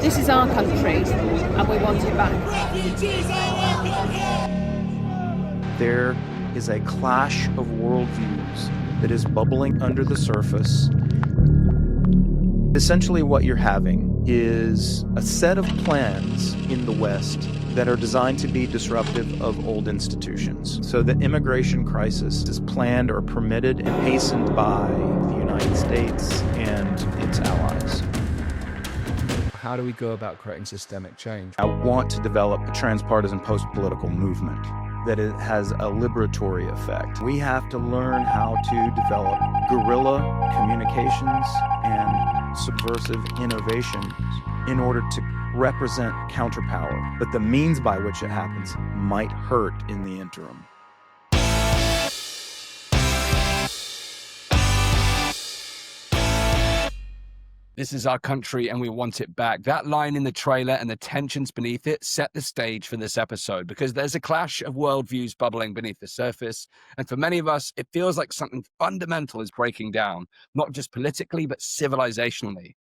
This is our country, and we want it back. There is a clash of worldviews that is bubbling under the surface. Essentially, what you're having is a set of plans in the West that are designed to be disruptive of old institutions. So the immigration crisis is planned or permitted and hastened by the United States and its allies. How do we go about creating systemic change? I want to develop a transpartisan post-political movement that it has a liberatory effect. We have to learn how to develop guerrilla communications and subversive innovations in order to represent counterpower. But the means by which it happens might hurt in the interim. This is our country and we want it back. That line in the trailer and the tensions beneath it set the stage for this episode because there's a clash of worldviews bubbling beneath the surface. And for many of us, it feels like something fundamental is breaking down, not just politically, but civilisationally.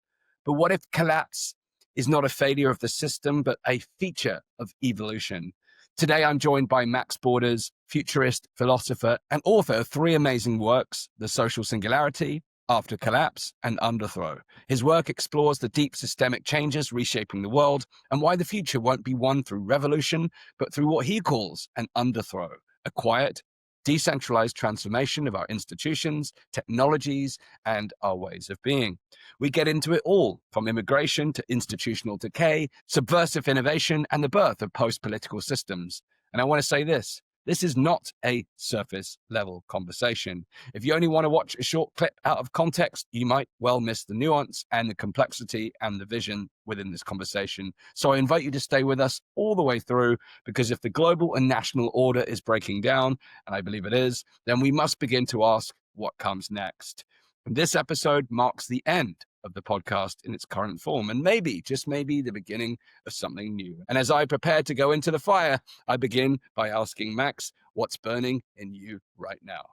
But what if collapse is not a failure of the system, but a feature of evolution? Today, I'm joined by Max Borders, futurist, philosopher, and author of 3 amazing works, The Social Singularity, After Collapse, and Underthrow. His work explores the deep systemic changes reshaping the world and why the future won't be won through revolution, but through what he calls an underthrow, a quiet, decentralized transformation of our institutions, technologies, and our ways of being. We get into it all, from immigration to institutional decay, subversive innovation, and the birth of post-political systems. And I want to say this is not a surface-level conversation. If you only want to watch a short clip out of context, you might well miss the nuance and the complexity and the vision within this conversation. So I invite you to stay with us all the way through, because if the global and national order is breaking down, and I believe it is, then we must begin to ask what comes next. And this episode marks the end of the podcast in its current form, and maybe, just maybe, the beginning of something new. And as I prepare to go into the fire, I begin by asking Max, what's burning in you right now?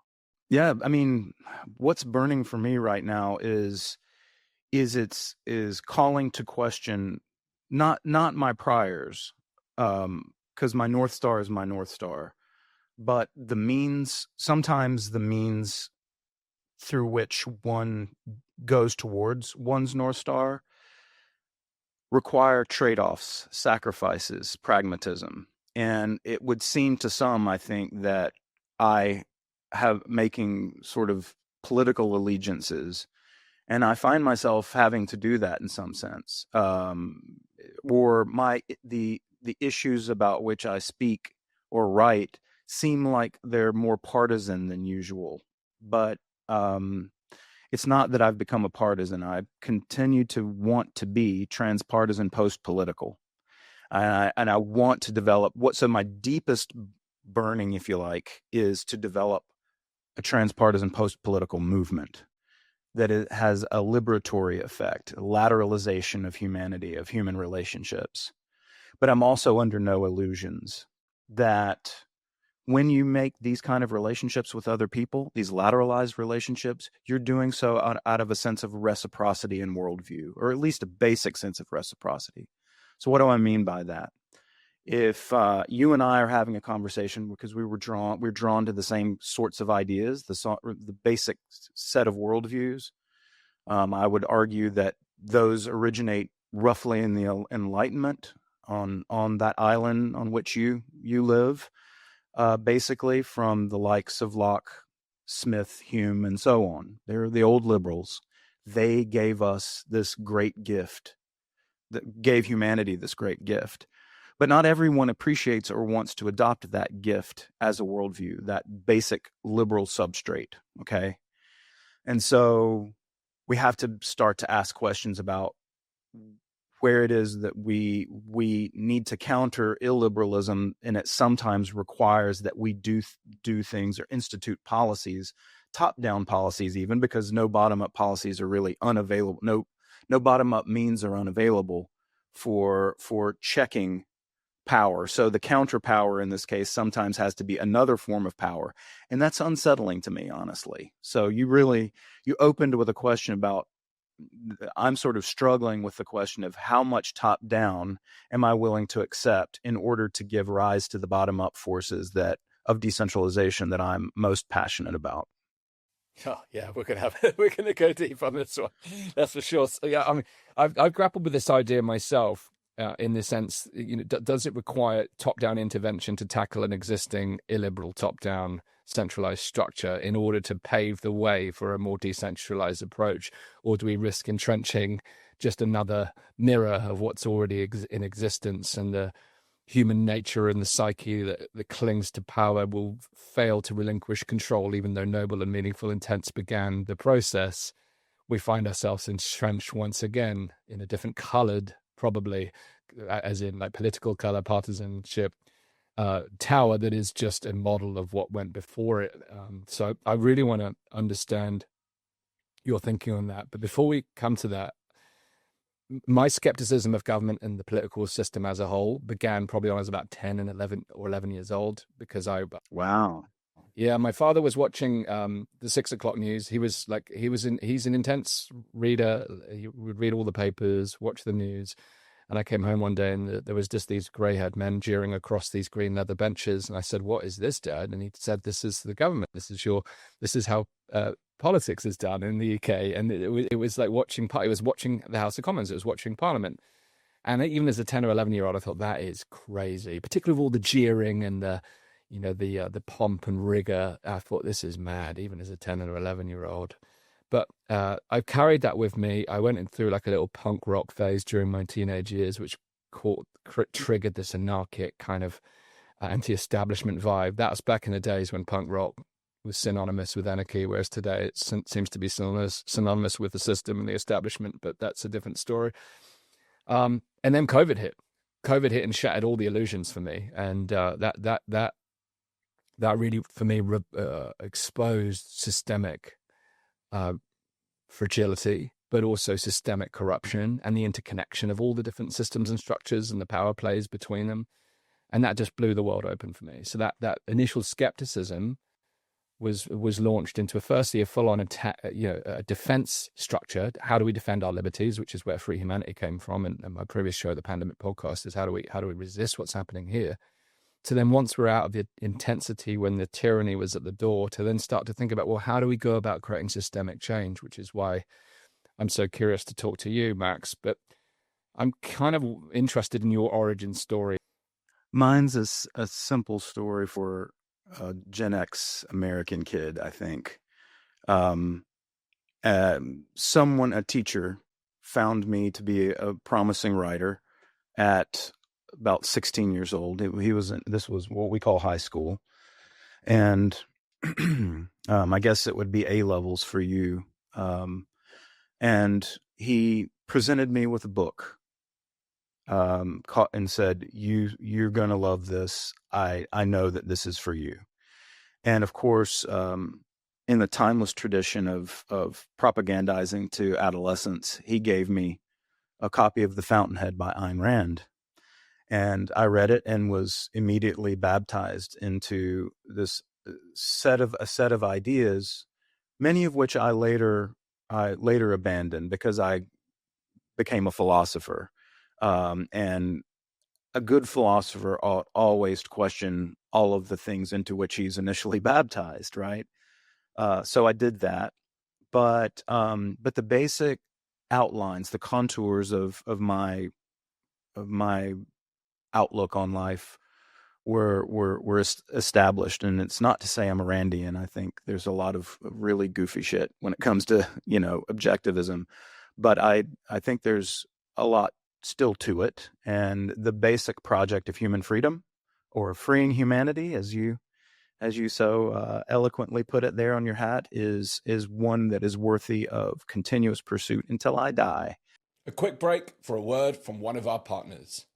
Yeah, I mean, what's burning for me right now is calling to question not my priors, because my North Star is my North Star, but the means, sometimes the means through which one goes towards one's North Star require trade-offs, sacrifices, pragmatism. And it would seem to some, I think, that I have making sort of political allegiances, and I find myself having to do that in some sense. Or the issues about which I speak or write seem like they're more partisan than usual. But it's not that I've become a partisan. I continue to want to be transpartisan post-political. And I want to develop so my deepest burning, if you like, is to develop a transpartisan post-political movement that it has a liberatory effect, a lateralization of humanity, of human relationships. But I'm also under no illusions that when you make these kind of relationships with other people, these lateralized relationships, you're doing so out of a sense of reciprocity and worldview, or at least a basic sense of reciprocity. So what do I mean by that? If you and I are having a conversation because we're drawn to the same sorts of ideas, the basic set of worldviews, I would argue that those originate roughly in the Enlightenment on that island on which you live. Basically from the likes of Locke, Smith, Hume, and so on. They're the old liberals. They gave us this great gift, that gave humanity this great gift. But not everyone appreciates or wants to adopt that gift as a worldview, that basic liberal substrate, okay? And so we have to start to ask questions about where it is that we need to counter illiberalism, and it sometimes requires that we do things or institute policies, top-down policies even, because no bottom-up policies are really unavailable. No bottom-up means are unavailable for checking power. So the counterpower in this case sometimes has to be another form of power, and that's unsettling to me, honestly. So you opened with a question about I'm sort of struggling with the question of how much top down am I willing to accept in order to give rise to the bottom up forces of decentralization that I'm most passionate about. Oh, yeah, we're gonna go deep on this one. That's for sure. So, yeah, I mean, I've grappled with this idea myself in the sense, does it require top-down intervention to tackle an existing illiberal top-down centralized structure in order to pave the way for a more decentralized approach, or do we risk entrenching just another mirror of what's already in existence, and the human nature and the psyche that clings to power will fail to relinquish control, even though noble and meaningful intents began the process? We find ourselves entrenched once again in a different colored, probably, as in like political color, partisanship, tower that is just a model of what went before it. So I really want to understand your thinking on that. But before we come to that, my skepticism of government and the political system as a whole began probably when I was about 10 and 11 years old, because Wow. Yeah, my father was watching the 6 o'clock news. He's an intense reader. He would read all the papers, watch the news. And I came home one day and there was just these grey-haired men jeering across these green leather benches. And I said, "What is this, Dad?" And he said, "This is the government. This is how politics is done in the UK." And it was like watching the House of Commons. It was watching Parliament. And even as a 10 or 11-year-old, I thought that is crazy, particularly with all the jeering and the pomp and rigor. I thought, this is mad, even as a 10 or 11-year-old. But I've carried that with me. I went through like a little punk rock phase during my teenage years, which triggered this anarchic kind of anti-establishment vibe. That was back in the days when punk rock was synonymous with anarchy, whereas today it seems to be synonymous with the system and the establishment, but that's a different story. And then COVID hit and shattered all the illusions for me. And that really, for me, exposed systemic fragility, but also systemic corruption and the interconnection of all the different systems and structures and the power plays between them. And that just blew the world open for me. So that initial skepticism was launched into a full-on attack, a defense structure. How do we defend our liberties, which is where Free Humanity came from. And my previous show, the Pandemic Podcast, is how do we resist what's happening here? To then, once we're out of the intensity when the tyranny was at the door, to then start to think about, well, how do we go about creating systemic change? Which is why I'm so curious to talk to you, Max. But I'm kind of interested in your origin story. Mine's a simple story for a Gen X American kid, I think. A teacher, found me to be a promising writer at about 16 years old. This was what we call high school. And I guess it would be A levels for you. And he presented me with a book and said, you're going to love this. I know that this is for you. And of course, in the timeless tradition of propagandizing to adolescents, he gave me a copy of The Fountainhead by Ayn Rand. And I read it and was immediately baptized into this set of ideas, many of which I later abandoned because I became a philosopher. And a good philosopher ought always to question all of the things into which he's initially baptized, right? So I did that, but the basic outlines, the contours of my outlook on life were established. And it's not to say I'm a Randian. I think there's a lot of really goofy shit when it comes to, objectivism, but I think there's a lot still to it. And the basic project of human freedom, or freeing humanity, as you so eloquently put it there on your hat, is one that is worthy of continuous pursuit until I die. A quick break for a word from one of our partners.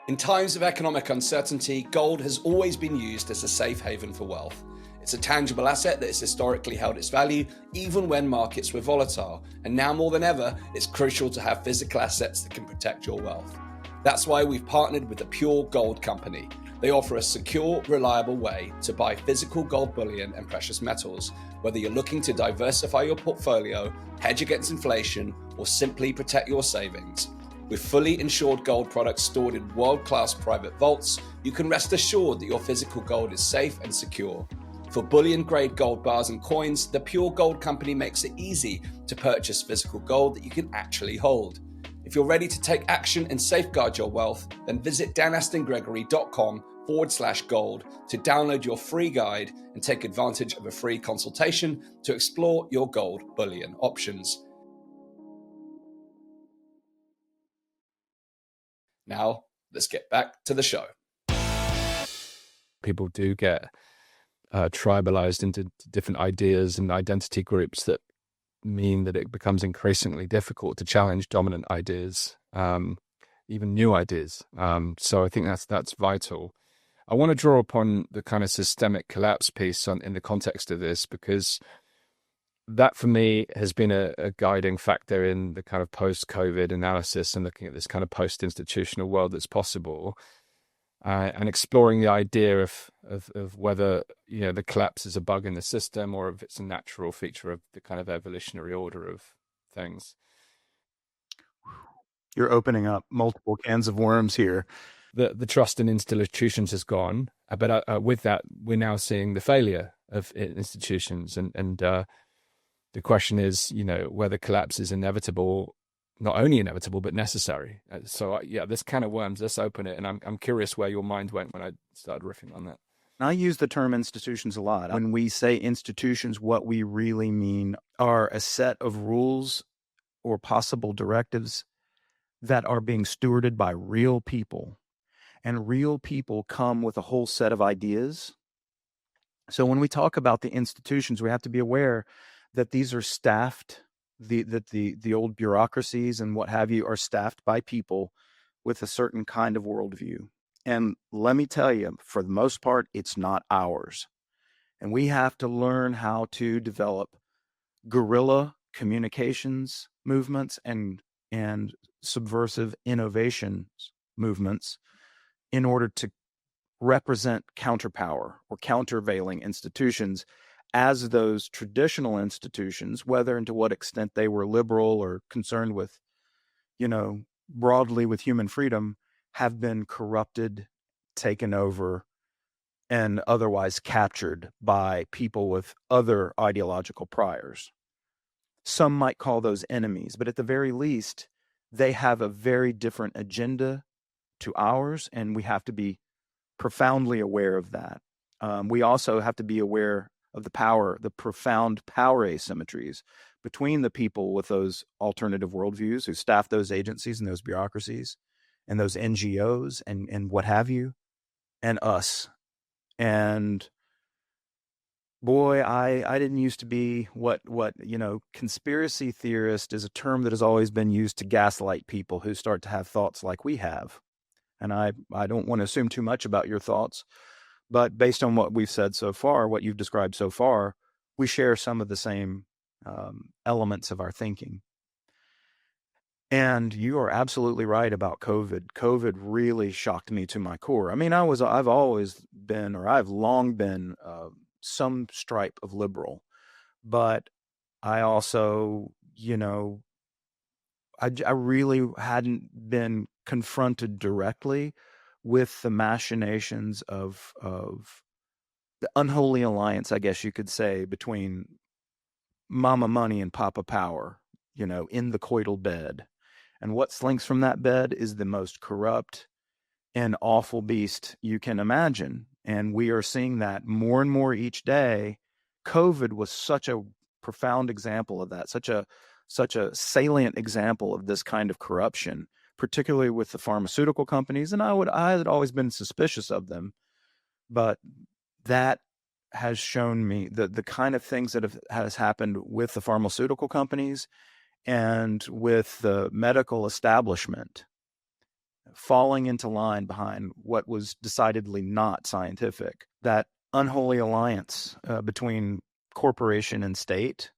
In times of economic uncertainty, gold has always been used as a safe haven for wealth. It's a tangible asset that has historically held its value, even when markets were volatile. And now more than ever, it's crucial to have physical assets that can protect your wealth. That's why we've partnered with the Pure Gold Company. They offer a secure, reliable way to buy physical gold bullion and precious metals, whether you're looking to diversify your portfolio, hedge against inflation, or simply protect your savings. With fully insured gold products stored in world-class private vaults, you can rest assured that your physical gold is safe and secure. For bullion-grade gold bars and coins, the Pure Gold Company makes it easy to purchase physical gold that you can actually hold. If you're ready to take action and safeguard your wealth, then visit danastingregory.com/gold to download your free guide and take advantage of a free consultation to explore your gold bullion options. Now, let's get back to the show. People do get tribalized into different ideas and identity groups that mean that it becomes increasingly difficult to challenge dominant ideas, even new ideas. So I think that's vital. I want to draw upon the kind of systemic collapse piece in the context of this, because that for me has been a guiding factor in the kind of post-COVID analysis and looking at this kind of post-institutional world that's possible, and exploring the idea of whether, you know, the collapse is a bug in the system or if it's a natural feature of the kind of evolutionary order of things. You're opening up multiple cans of worms here. The trust in institutions has gone, but with that, we're now seeing the failure of institutions, and the question is, you know, whether collapse is inevitable, not only inevitable, but necessary. So yeah, this can of worms, let's open it. And I'm curious where your mind went when I started riffing on that. I use the term institutions a lot. When we say institutions, what we really mean are a set of rules or possible directives that are being stewarded by real people. And real people come with a whole set of ideas. So when we talk about the institutions, we have to be aware that these are staffed, the old bureaucracies and what have you are staffed by people with a certain kind of worldview. And let me tell you, for the most part, it's not ours. And we have to learn how to develop guerrilla communications movements and subversive innovations movements in order to represent counterpower or countervailing institutions as those traditional institutions, whether and to what extent they were liberal or concerned with, you know, broadly with human freedom, have been corrupted, taken over, and otherwise captured by people with other ideological priors. Some might call those enemies, but at the very least, they have a very different agenda to ours, and we have to be profoundly aware of that. We also have to be aware of the profound power asymmetries between the people with those alternative worldviews who staff those agencies and those bureaucracies and those NGOs and what have you, and us. And boy, I didn't used to be what conspiracy theorist is a term that has always been used to gaslight people who start to have thoughts like we have. And I don't want to assume too much about your thoughts, but based on what we've said so far, what you've described so far, we share some of the same elements of our thinking. And you are absolutely right about COVID. COVID really shocked me to my core. I mean, I've long been some stripe of liberal, but I also, I really hadn't been confronted directly with the machinations of the unholy alliance, I guess you could say, between Mama Money and Papa Power, in the coital bed. And what slinks from that bed is the most corrupt and awful beast you can imagine. And we are seeing that more and more each day. COVID was such a profound example of that, such a salient example of this kind of corruption, particularly with the pharmaceutical companies. And I had always been suspicious of them, but that has shown me the kind of things that has happened with the pharmaceutical companies and with the medical establishment falling into line behind what was decidedly not scientific. That unholy alliance between corporation and state,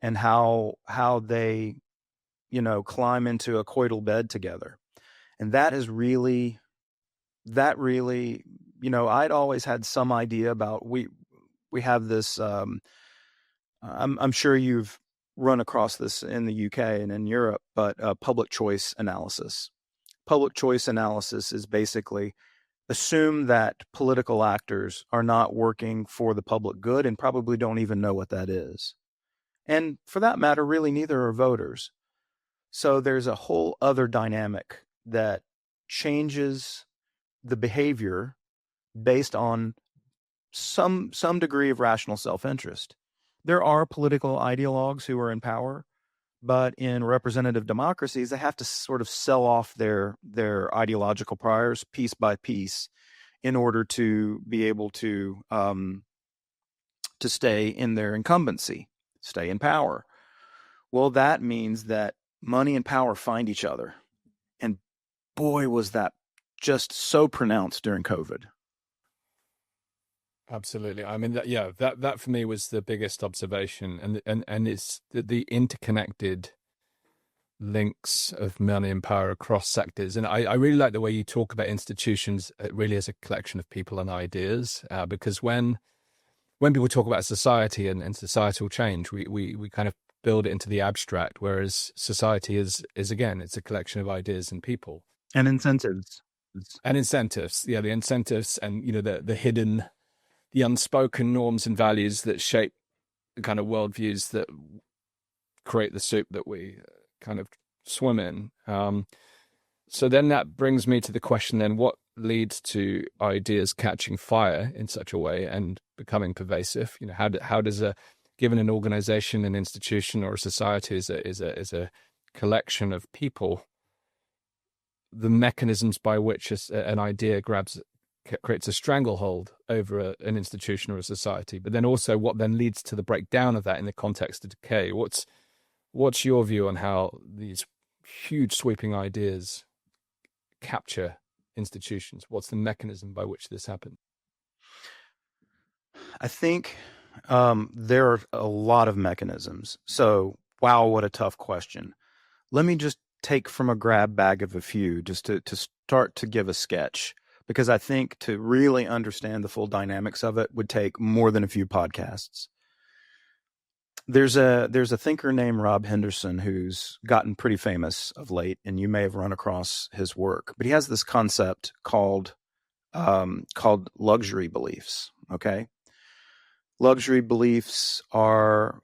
and how they, climb into a coital bed together. And that really, I'd always had some idea about, we have this, I'm sure you've run across this in the UK and in Europe, but public choice analysis. Public choice analysis is basically assume that political actors are not working for the public good and probably don't even know what that is. And for that matter, really neither are voters. So there's a whole other dynamic that changes the behavior based on some degree of rational self-interest. There are political ideologues who are in power, but in representative democracies, they have to sort of sell off their ideological priors piece by piece in order to be able to stay in their incumbency, stay in power. Well, that means that money and power find each other. And boy, was that just so pronounced during COVID. Absolutely. I mean, that for me was the biggest observation, and it's the interconnected links of money and power across sectors. And I really like the way you talk about institutions really as a collection of people and ideas, because when people talk about society and societal change, we kind of build it into the abstract, whereas society is again, it's a collection of ideas and people. And incentives. And incentives. Yeah, the incentives and, the hidden, the unspoken norms and values that shape the kind of worldviews that create the soup that we kind of swim in. So then that brings me to the question then, what leads to ideas catching fire in such a way and becoming pervasive? How does given an organization, an institution, or a society is a collection of people, the mechanisms by which an idea creates a stranglehold over an institution or a society, but then also what then leads to the breakdown of that in the context of decay? What's your view on how these huge sweeping ideas capture institutions? What's the mechanism by which this happens? I think there are a lot of mechanisms. So, wow, what a tough question. Let me just take from a grab bag of a few just to start to give a sketch, because I think to really understand the full dynamics of it would take more than a few podcasts. There's a thinker named Rob Henderson who's gotten pretty famous of late, and you may have run across his work, but he has this concept called luxury beliefs. Okay. Luxury beliefs are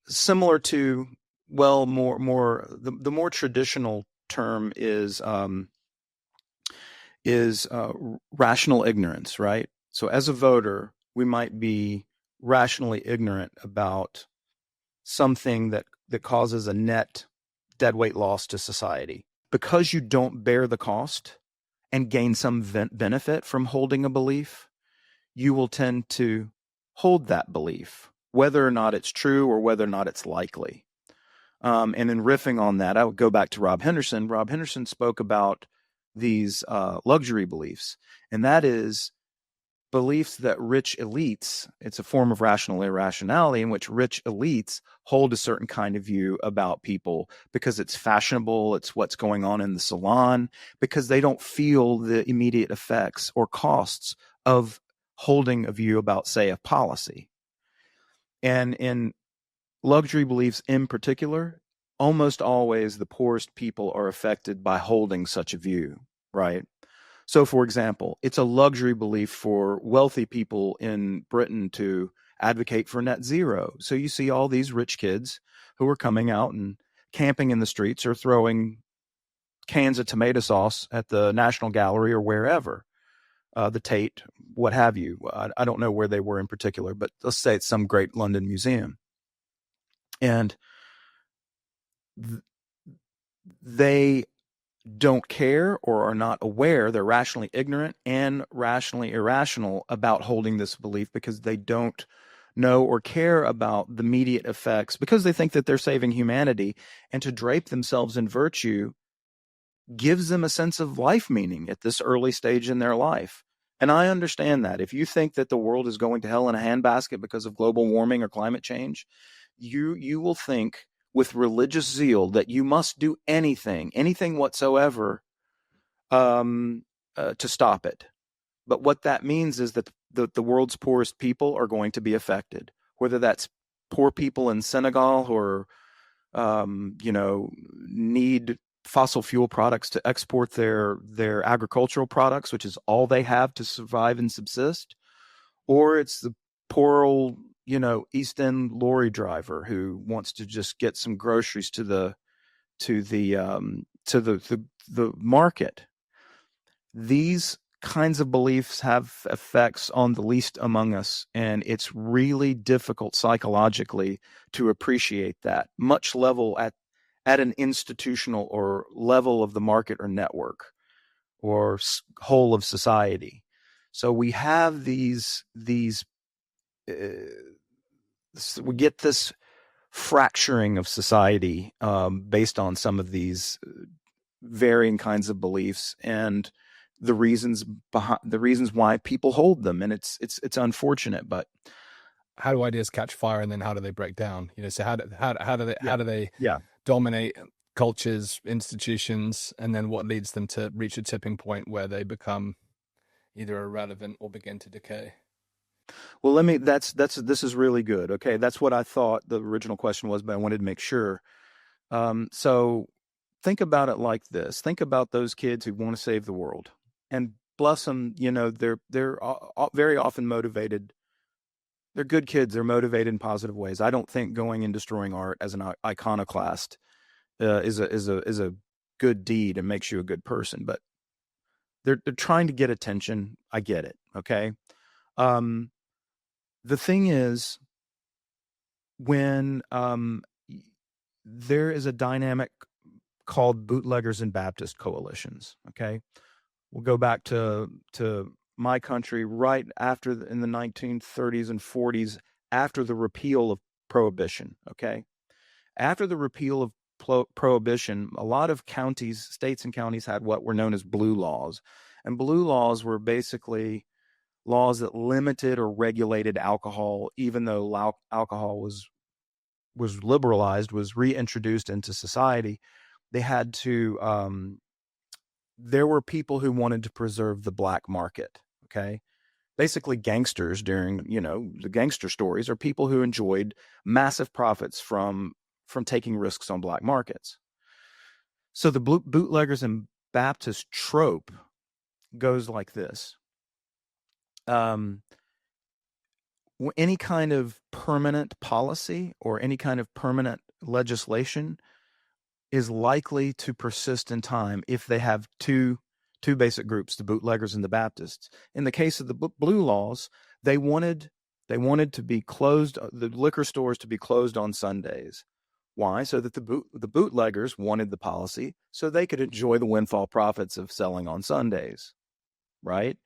similar to, well, the more traditional term is rational ignorance, right? So as a voter, we might be rationally ignorant about something that causes a net deadweight loss to society. Because you don't bear the cost and gain some benefit from holding a belief, you will tend to hold that belief, whether or not it's true or whether or not it's likely. And in riffing on that, I would go back to Rob Henderson. Rob Henderson spoke about these luxury beliefs, and that is beliefs that rich elites, it's a form of rational irrationality in which rich elites hold a certain kind of view about people because it's fashionable, it's what's going on in the salon, because they don't feel the immediate effects or costs of holding a view about, say, a policy. And in luxury beliefs in particular, almost always the poorest people are affected by holding such a view, right? So, for example, it's a luxury belief for wealthy people in Britain to advocate for net zero. So you see all these rich kids who are coming out and camping in the streets or throwing cans of tomato sauce at the National Gallery or wherever, the Tate, what have you. I don't know where they were in particular, but let's say it's some great London museum. And they don't care or are not aware, they're rationally ignorant and rationally irrational about holding this belief because they don't know or care about the immediate effects, because they think that they're saving humanity, and to drape themselves in virtue gives them a sense of life meaning at this early stage in their life. And I understand that. If you think that the world is going to hell in a handbasket because of global warming or climate change, you will think with religious zeal that you must do anything whatsoever to stop it. But what that means is that the world's poorest people are going to be affected, whether that's poor people in Senegal who are, need fossil fuel products to export their agricultural products, which is all they have to survive and subsist, or it's the poor old, East End lorry driver who wants to just get some groceries to the market. These kinds of beliefs have effects on the least among us, and it's really difficult psychologically to appreciate that much level at an institutional or level of the market or network or whole of society. So we have these we get this fracturing of society based on some of these varying kinds of beliefs and the reasons why people hold them, and it's unfortunate. But how do ideas catch fire, and then how do they break down? So how do they dominate cultures, institutions, and then what leads them to reach a tipping point where they become either irrelevant or begin to decay? Well, this is really good. Okay, that's what I thought the original question was, but I wanted to make sure. So think about it like this. Think about those kids who want to save the world, and bless them, they're very often motivated. They're good kids. They're motivated in positive ways. I don't think going and destroying art as an iconoclast is a good deed and makes you a good person. But they're trying to get attention. I get it. Okay. The thing is, when there is a dynamic called Bootleggers and Baptist coalitions. Okay, we'll go back to my country right after in the 1930s and 40s, after the repeal of prohibition. Okay, after the repeal of prohibition, a lot of states and counties had what were known as blue laws, and blue laws were basically laws that limited or regulated alcohol, even though alcohol was liberalized, was reintroduced into society. They had to, there were people who wanted to preserve the black market. Okay. Basically gangsters during, the gangster stories are people who enjoyed massive profits from taking risks on black markets. So the Bootleggers and Baptist trope goes like this. Any kind of permanent policy or any kind of permanent legislation is likely to persist in time if they have two basic groups, the Bootleggers and the Baptists. In the case of the blue laws, they wanted to be closed, the liquor stores to be closed on Sundays. Why? So that the bootleggers wanted the policy so they could enjoy the windfall profits of selling on Sundays, right?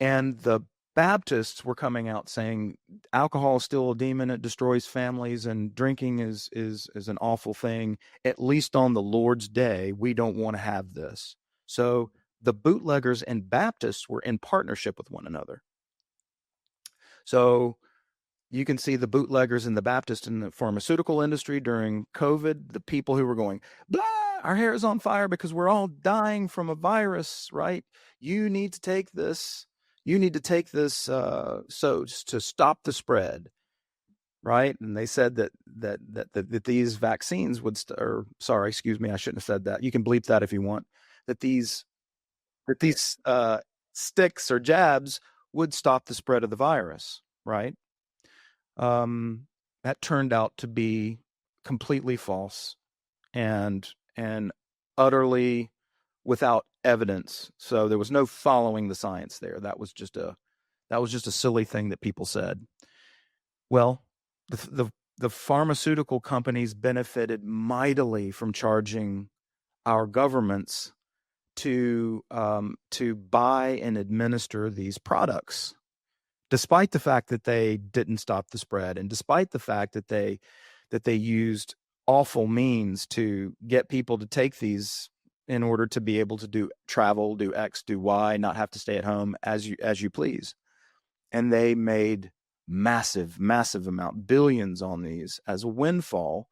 And the Baptists were coming out saying alcohol is still a demon, it destroys families, and drinking is an awful thing. At least on the Lord's day, we don't want to have this. So the Bootleggers and Baptists were in partnership with one another. So you can see the Bootleggers and the Baptists in the pharmaceutical industry during COVID, the people who were going, blah, our hair is on fire because we're all dying from a virus, right? You need to take this. You need to take this so to stop the spread, right? And they said that these vaccines would, sorry, excuse me, I shouldn't have said that. You can bleep that if you want. That these sticks or jabs would stop the spread of the virus, right? That turned out to be completely false and utterly without evidence. So there was no following the science there. That was just a silly thing that people said. Well, the pharmaceutical companies benefited mightily from charging our governments to buy and administer these products, despite the fact that they didn't stop the spread, and despite the fact that they used awful means to get people to take these in order to be able to do travel, do X, do Y, not have to stay at home as you please. And they made massive amount, billions on these as a windfall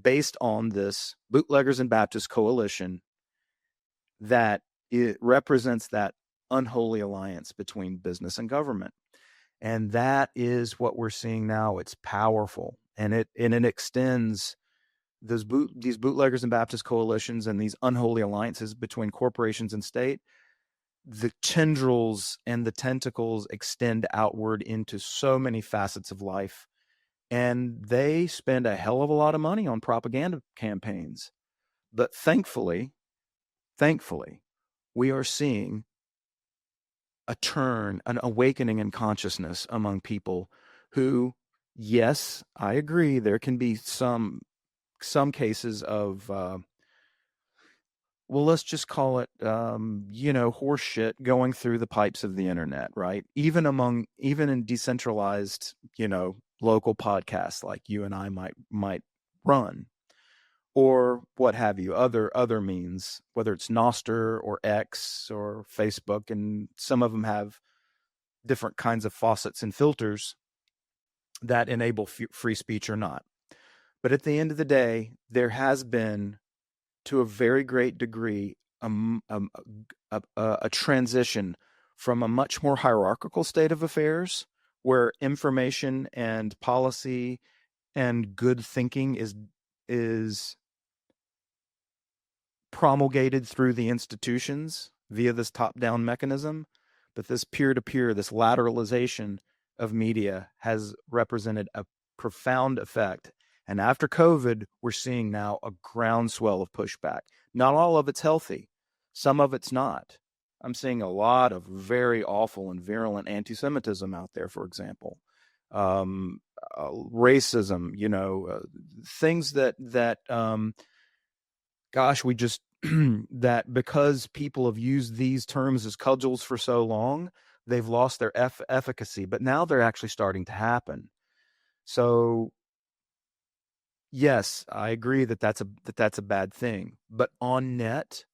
based on this Bootleggers and Baptist coalition that it represents that unholy alliance between business and government. And that is what we're seeing now. It's powerful, and it extends these bootleggers and Baptist coalitions and these unholy alliances between corporations and state. The tendrils and the tentacles extend outward into so many facets of life, and they spend a hell of a lot of money on propaganda campaigns. But thankfully, we are seeing a turn, an awakening in consciousness among people who, yes, I agree, there can be some cases of well, let's just call it, horse shit going through the pipes of the internet, right? Even in decentralized, local podcasts like you and I might run, or what have you, other means, whether it's Nostr or X or Facebook, and some of them have different kinds of faucets and filters that enable free speech or not. But at the end of the day, there has been, to a very great degree, a transition from a much more hierarchical state of affairs, where information and policy and good thinking is promulgated through the institutions via this top-down mechanism. But this peer-to-peer, this lateralization of media has represented a profound effect. And after COVID, we're seeing now a groundswell of pushback. Not all of it's healthy. Some of it's not. I'm seeing a lot of very awful and virulent anti-Semitism out there, for example. Racism, things that we just, that because people have used these terms as cudgels for so long, they've lost their efficacy. But now they're actually starting to happen. So, yes, I agree that that's a bad thing. But on net,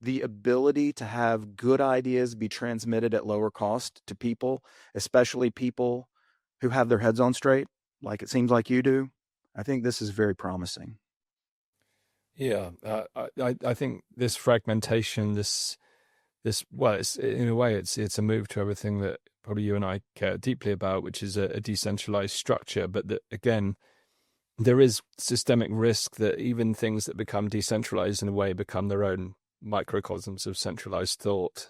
the ability to have good ideas be transmitted at lower cost to people, especially people who have their heads on straight, like it seems like you do, I think this is very promising. Yeah, I think this fragmentation, it's in a way it's a move to everything that probably you and I care deeply about, which is a decentralized structure. But that, again, there is systemic risk that even things that become decentralized in a way become their own microcosms of centralized thought.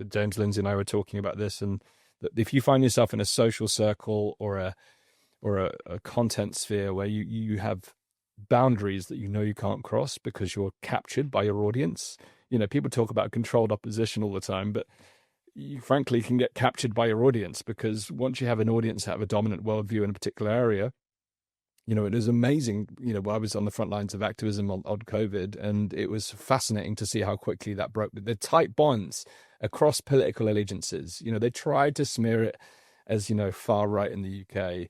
James Lindsay and I were talking about this, and that if you find yourself in a social circle or a content sphere where you have boundaries that you can't cross because you're captured by your audience. People talk about controlled opposition all the time, but you frankly can get captured by your audience, because once you have an audience that have a dominant worldview in a particular area, it is amazing. I was on the front lines of activism on COVID, and it was fascinating to see how quickly that broke the tight bonds across political allegiances. They tried to smear it as, far right in the UK.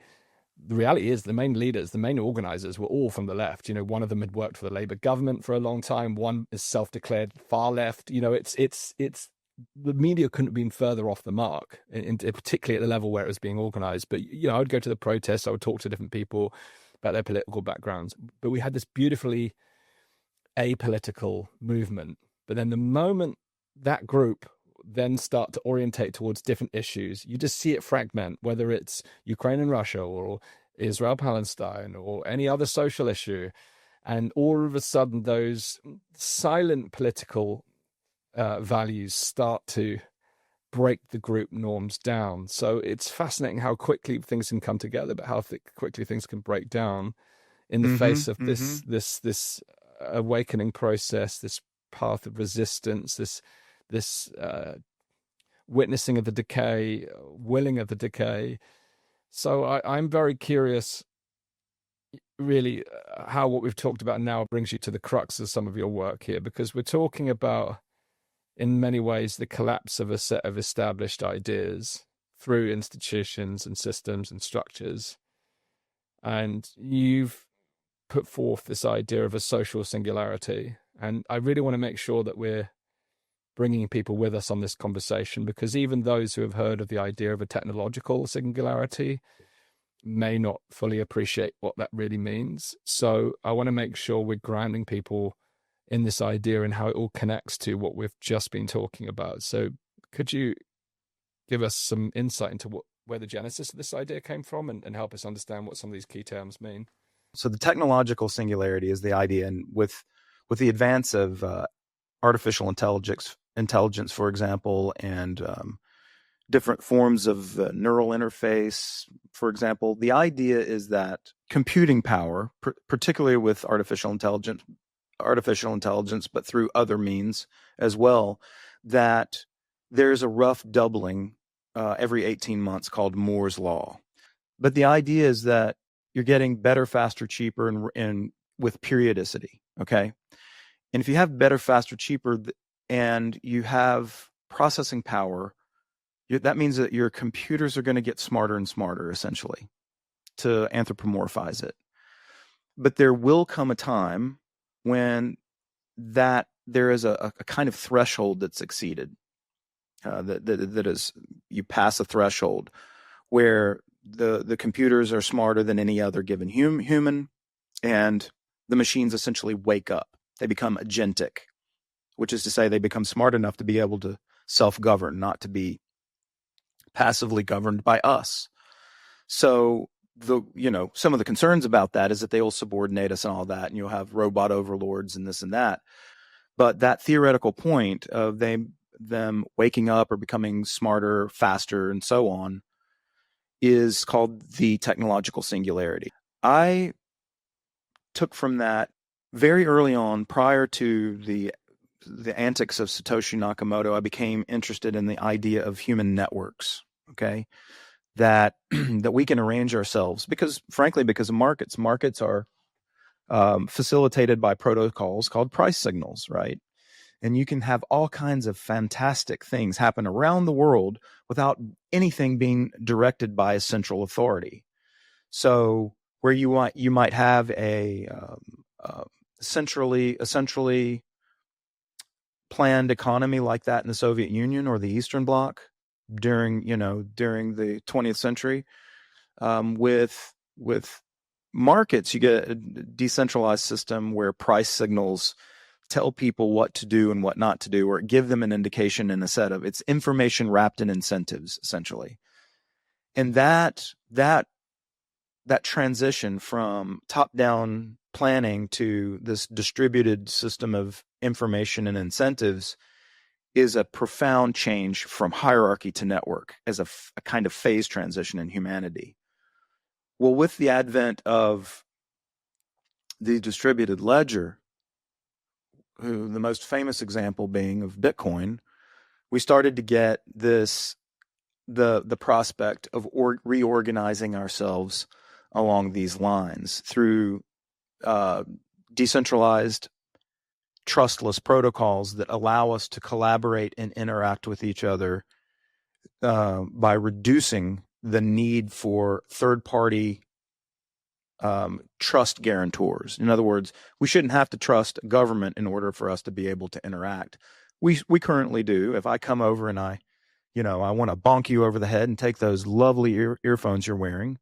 The reality is the main leaders, the main organizers were all from the left. One of them had worked for the Labour government for a long time. One is self-declared far left. It's the media couldn't have been further off the mark, particularly at the level where it was being organized. But, I would go to the protests. I would talk to different people about their political backgrounds. But we had this beautifully apolitical movement. But then the moment that group then start to orientate towards different issues, you just see it fragment, whether it's Ukraine and Russia or Israel, Palestine, or any other social issue. And all of a sudden, those silent political values start to break the group norms down. So it's fascinating how quickly things can come together, but how quickly things can break down in the face of this awakening process, this path of resistance, this witnessing of the decay, willing of the decay. So I'm very curious, really, how what we've talked about now brings you to the crux of some of your work here, because we're talking about, in many ways, the collapse of a set of established ideas through institutions and systems and structures. And you've put forth this idea of a social singularity. And I really want to make sure that we're bringing people with us on this conversation, because even those who have heard of the idea of a technological singularity may not fully appreciate what that really means. So I want to make sure we're grounding people in this idea and how it all connects to what we've just been talking about. So could you give us some insight into where the genesis of this idea came from and help us understand what some of these key terms mean? So the technological singularity is the idea, and with the advance of artificial intelligence, for example, and different forms of neural interface, for example, the idea is that computing power, particularly with artificial intelligence, but through other means as well, that there's a rough doubling every 18 months called Moore's Law. But the idea is that you're getting better, faster, cheaper, and with periodicity, okay? And if you have better, faster, cheaper, and you have processing power, that means that your computers are going to get smarter and smarter, essentially, to anthropomorphize it. But there will come a time when that there is a kind of threshold that's exceeded. That is, you pass a threshold where the computers are smarter than any other given human, and the machines essentially wake up. They become agentic, which is to say they become smart enough to be able to self-govern, not to be passively governed by us. So some of the concerns about that is that they will subordinate us and all that, and you'll have robot overlords and this and that. But that theoretical point of them waking up or becoming smarter, faster, and so on is called the technological singularity. I took from that very early on, prior to the antics of Satoshi Nakamoto, I became interested in the idea of human networks, okay? That we can arrange ourselves because of markets. Markets are facilitated by protocols called price signals, right? And you can have all kinds of fantastic things happen around the world without anything being directed by a central authority. So where you might have a centrally planned economy like that in the Soviet Union or the Eastern Bloc during the 20th century, with markets, you get a decentralized system where price signals tell people what to do and what not to do, or give them an indication in a set of it's information wrapped in incentives, essentially. And that transition from top-down planning to this distributed system of information and incentives is a profound change from hierarchy to network as a kind of phase transition in humanity. Well, with the advent of the distributed ledger, the most famous example being of Bitcoin, we started to get the prospect of reorganizing ourselves along these lines through decentralized, trustless protocols that allow us to collaborate and interact with each other by reducing the need for third-party trust guarantors. In other words, we shouldn't have to trust government in order for us to be able to interact. We currently do. If I come over and I want to bonk you over the head and take those lovely earphones you're wearing,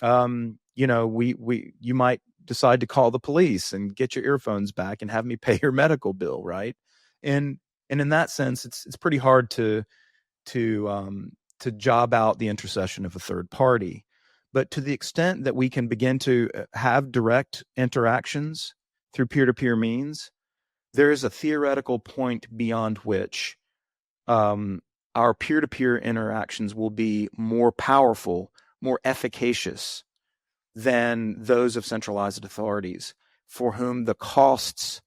you might decide to call the police and get your earphones back and have me pay your medical bill, right? And in that sense, it's pretty hard to job out the intercession of a third party. But to the extent that we can begin to have direct interactions through peer-to-peer means, there is a theoretical point beyond which our peer-to-peer interactions will be more powerful, more efficacious than those of centralized authorities, for whom the costs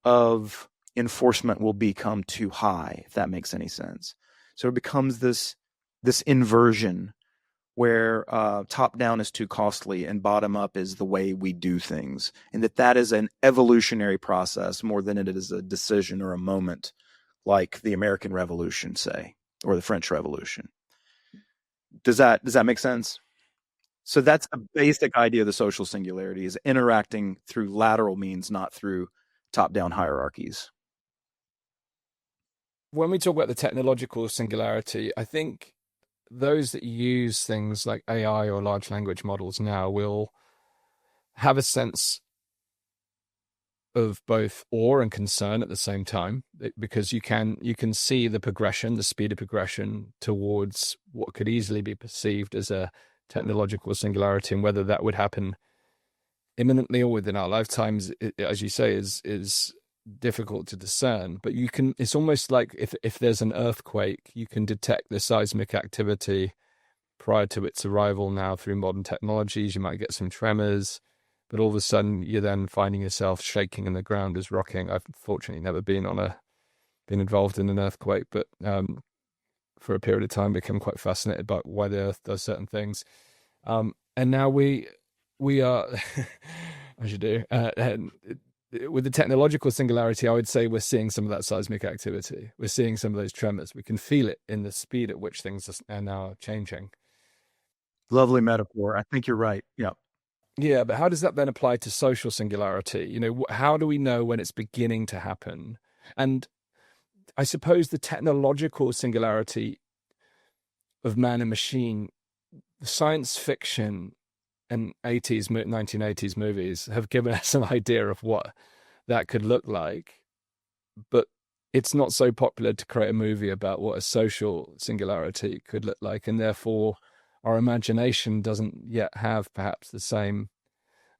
of enforcement will become too high, if that makes any sense. So it becomes this inversion where top-down is too costly and bottom-up is the way we do things, and that is an evolutionary process more than it is a decision or a moment like the American Revolution, say, or the French Revolution. Does that make sense? So that's a basic idea of the social singularity, is interacting through lateral means, not through top-down hierarchies. When we talk about the technological singularity, I think those that use things like AI or large language models now will have a sense of both awe and concern at the same time, because you can see the progression, the speed of progression towards what could easily be perceived as a technological singularity, and whether that would happen imminently or within our lifetimes, as you say, is difficult to discern. But you can, it's almost like if there's an earthquake, you can detect the seismic activity prior to its arrival now through modern technologies. You might get some tremors, but all of a sudden you're then finding yourself shaking and the ground is rocking. I've fortunately never been involved in an earthquake, but for a period of time became quite fascinated by why the earth does certain things. And now we are, as you do, and with the technological singularity, I would say we're seeing some of that seismic activity. We're seeing some of those tremors. We can feel it in the speed at which things are now changing. Lovely metaphor. I think you're right. Yeah. Yeah, but how does that then apply to social singularity? You know, how do we know when it's beginning to happen? And I suppose the technological singularity of man and machine, the science fiction and 1980s movies have given us an idea of what that could look like. But it's not so popular to create a movie about what a social singularity could look like. And therefore, our imagination doesn't yet have perhaps the same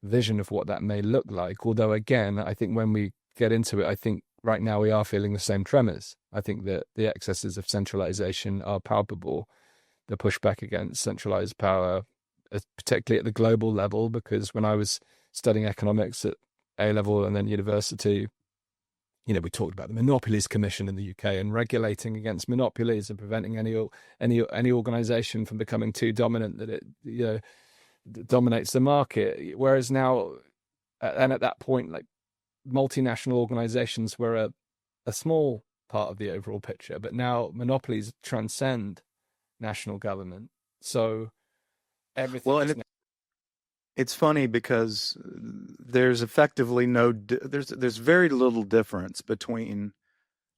vision of what that may look like. Although, again, I think when we get into it, I think right now we are feeling the same tremors. I think that the excesses of centralization are palpable. The pushback against centralized power, particularly at the global level, because when I was studying economics at A-level and then university, you know, we talked about the Monopolies Commission in the UK and regulating against monopolies and preventing any organization from becoming too dominant that it, you know, dominates the market. Whereas now, and at that point, like multinational organizations were a small part of the overall picture, but now monopolies transcend national government. So everything. Well, and it's funny because there's effectively there's very little difference between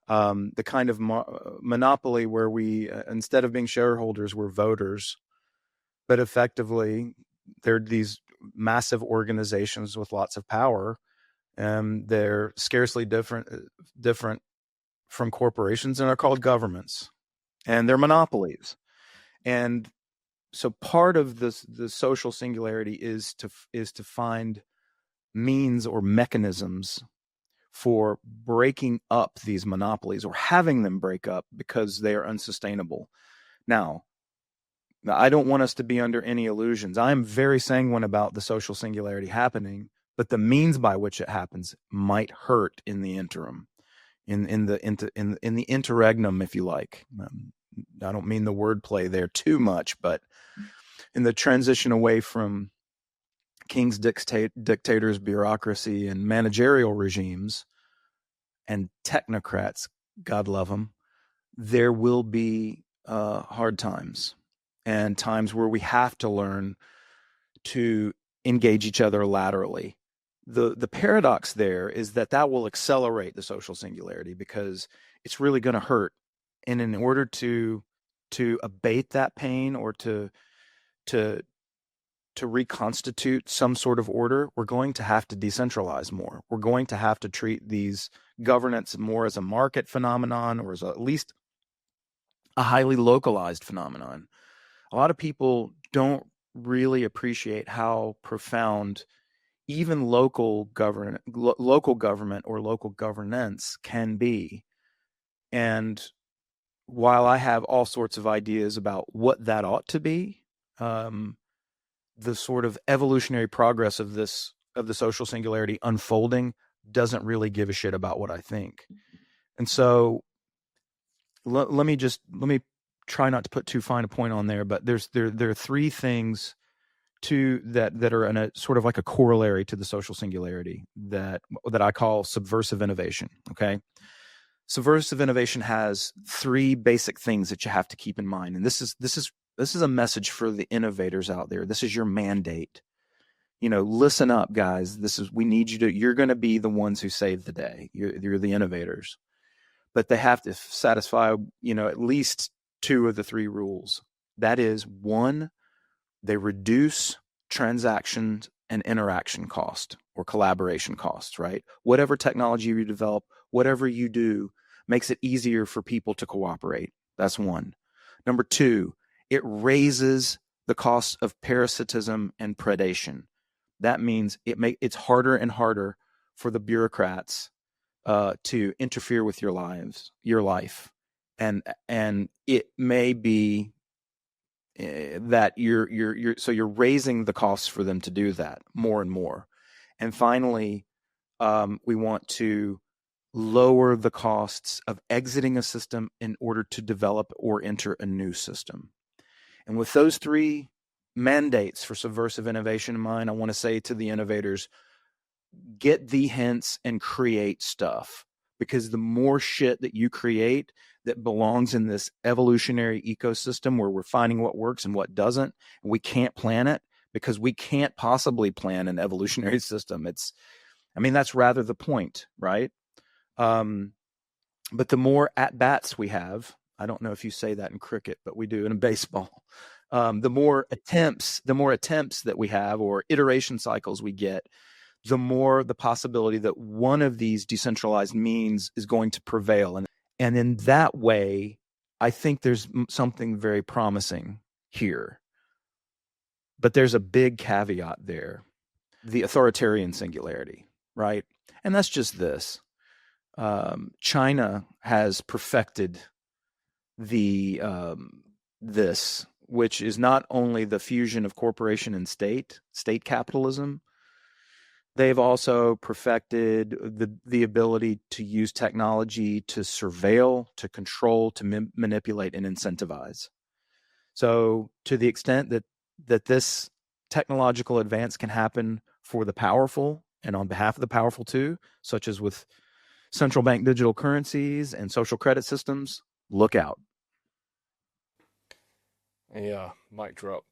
the kind of monopoly where we instead of being shareholders, we're voters, but effectively they're these massive organizations with lots of power, and they're scarcely different from corporations and are called governments, and they're monopolies. And so part of the social singularity is to find means or mechanisms for breaking up these monopolies or having them break up because they are unsustainable. Now, I don't want us to be under any illusions. I am very sanguine about the social singularity happening, but the means by which it happens might hurt in the interim, in the interregnum, if you like. I don't mean the wordplay there too much, but in the transition away from kings, dictators, bureaucracy, and managerial regimes and technocrats, God love them, there will be hard times and times where we have to learn to engage each other laterally. The paradox there is that will accelerate the social singularity because it's really going to hurt. And in order to abate that pain or to reconstitute some sort of order, we're going to have to decentralize more. We're going to have to treat these governance more as a market phenomenon or as at least a highly localized phenomenon. A lot of people don't really appreciate how profound even local government or local governance can be. And while I have all sorts of ideas about what that ought to be, the sort of evolutionary progress of the social singularity unfolding doesn't really give a shit about what I think. And so let me try not to put too fine a point on there, but there are three things that are in a sort of like a corollary to the social singularity that I call subversive innovation. Okay. Subversive innovation has three basic things that you have to keep in mind. And this is a message for the innovators out there. This is your mandate. You know, listen up, guys. We need you you're going to be the ones who save the day. You're the innovators, but they have to satisfy, you know, at least two of the three rules. That is, one, they reduce transactions and interaction cost. or collaboration costs, right? Whatever technology you develop, whatever you do, makes it easier for people to cooperate. That's one. Number two, it raises the cost of parasitism and predation. That means it's harder and harder for the bureaucrats to interfere with your life, and it may be that you're raising the costs for them to do that more and more. And finally, we want to lower the costs of exiting a system in order to develop or enter a new system. And with those three mandates for subversive innovation in mind, I want to say to the innovators, get the hints and create stuff, because the more shit that you create that belongs in this evolutionary ecosystem where we're finding what works and what doesn't, and we can't plan it because we can't possibly plan an evolutionary system. That's rather the point, right? But the more at-bats we have, I don't know if you say that in cricket, but we do in baseball. The more attempts that we have, or iteration cycles we get, the more the possibility that one of these decentralized means is going to prevail. And in that way, I think there's something very promising here. But there's a big caveat there: the authoritarian singularity, right? And that's just this. China has perfected this, which is not only the fusion of corporation and state capitalism. They've also perfected the ability to use technology to surveil, to control, to manipulate, and incentivize. So to the extent that this technological advance can happen for the powerful and on behalf of the powerful too, such as with central bank digital currencies and social credit systems, look out. Yeah, mic drop.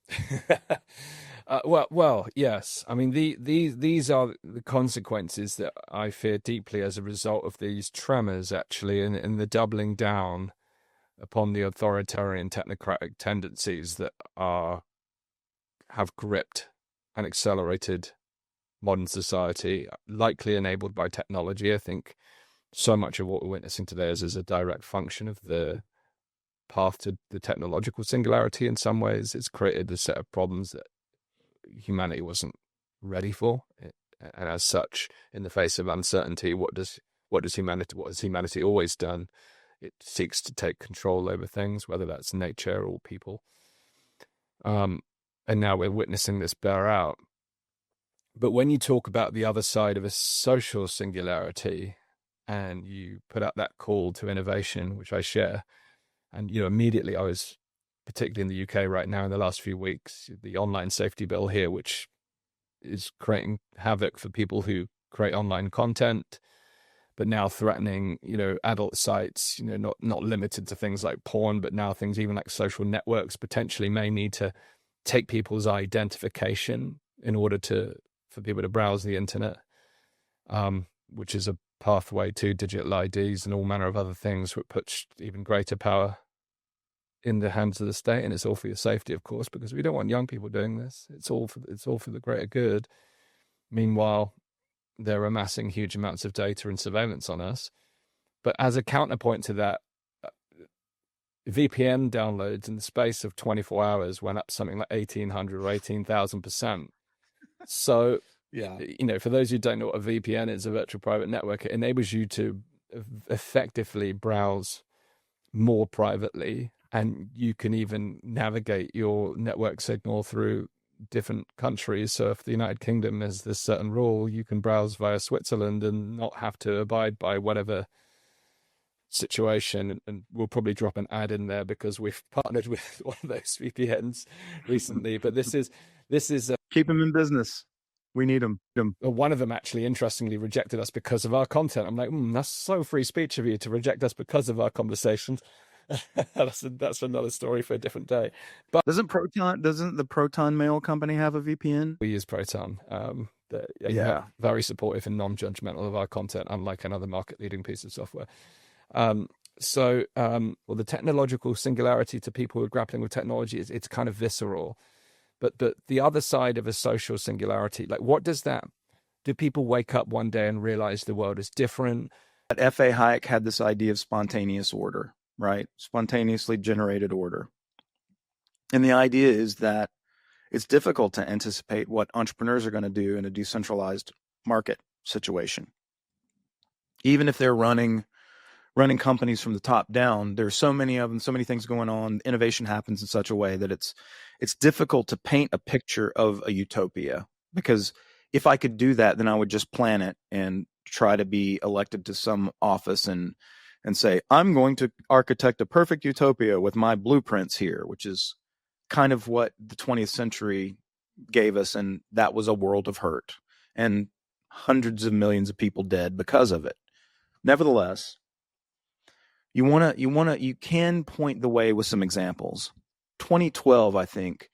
Well, yes. I mean, these are the consequences that I fear deeply as a result of these tremors, actually, and the doubling down upon the authoritarian technocratic tendencies that have gripped and accelerated modern society, likely enabled by technology. I think so much of what we're witnessing today is a direct function of the path to the technological singularity. In some ways, it's created a set of problems that humanity wasn't ready for, and as such, in the face of uncertainty, what has humanity always done? It seeks to take control over things, whether that's nature or people. And now we're witnessing this bear out. But when you talk about the other side of a social singularity, and you put out that call to innovation, which I share, and immediately I was, particularly in the UK right now in the last few weeks, the online safety bill here, which is creating havoc for people who create online content, but now threatening, adult sites, not limited to things like porn, but now things even like social networks potentially may need to take people's identification in order for people to browse the internet, which is a pathway to digital IDs and all manner of other things, which puts even greater power in the hands of the state. And it's all for your safety, of course, because we don't want young people doing this. It's all for the greater good. Meanwhile, they're amassing huge amounts of data and surveillance on us. But as a counterpoint to that, VPN downloads in the space of 24 hours went up something like 1,800 or 18,000%. So, yeah, for those who don't know what a VPN is, a virtual private network, it enables you to effectively browse more privately, and you can even navigate your network signal through different countries. So if the United Kingdom has this certain rule, you can browse via Switzerland and not have to abide by whatever situation. And we'll probably drop an ad in there because we've partnered with one of those VPNs recently. But this is keep them in business. We need them. One of them actually, interestingly, rejected us because of our content. I'm like, that's so free speech of you to reject us because of our conversations. That's another story for a different day. But doesn't the Proton Mail company have a VPN? We use Proton. Yeah, very supportive and non-judgmental of our content, unlike another market-leading piece of software. The technological singularity to people who are grappling with technology it's kind of visceral. But the other side of a social singularity, like what does that Do people wake up one day and realize the world is different? F.A. Hayek had this idea of spontaneous order, right? Spontaneously generated order. And the idea is that it's difficult to anticipate what entrepreneurs are going to do in a decentralized market situation. Even if they're running companies from the top down, there's so many of them, so many things going on. Innovation happens in such a way that it's difficult to paint a picture of a utopia, because if I could do that, then I would just plan it and try to be elected to some office and say, I'm going to architect a perfect utopia with my blueprints here, which is kind of what the 20th century gave us. And that was a world of hurt and hundreds of millions of people dead because of it. Nevertheless, you can point the way with some examples. 2012, I think,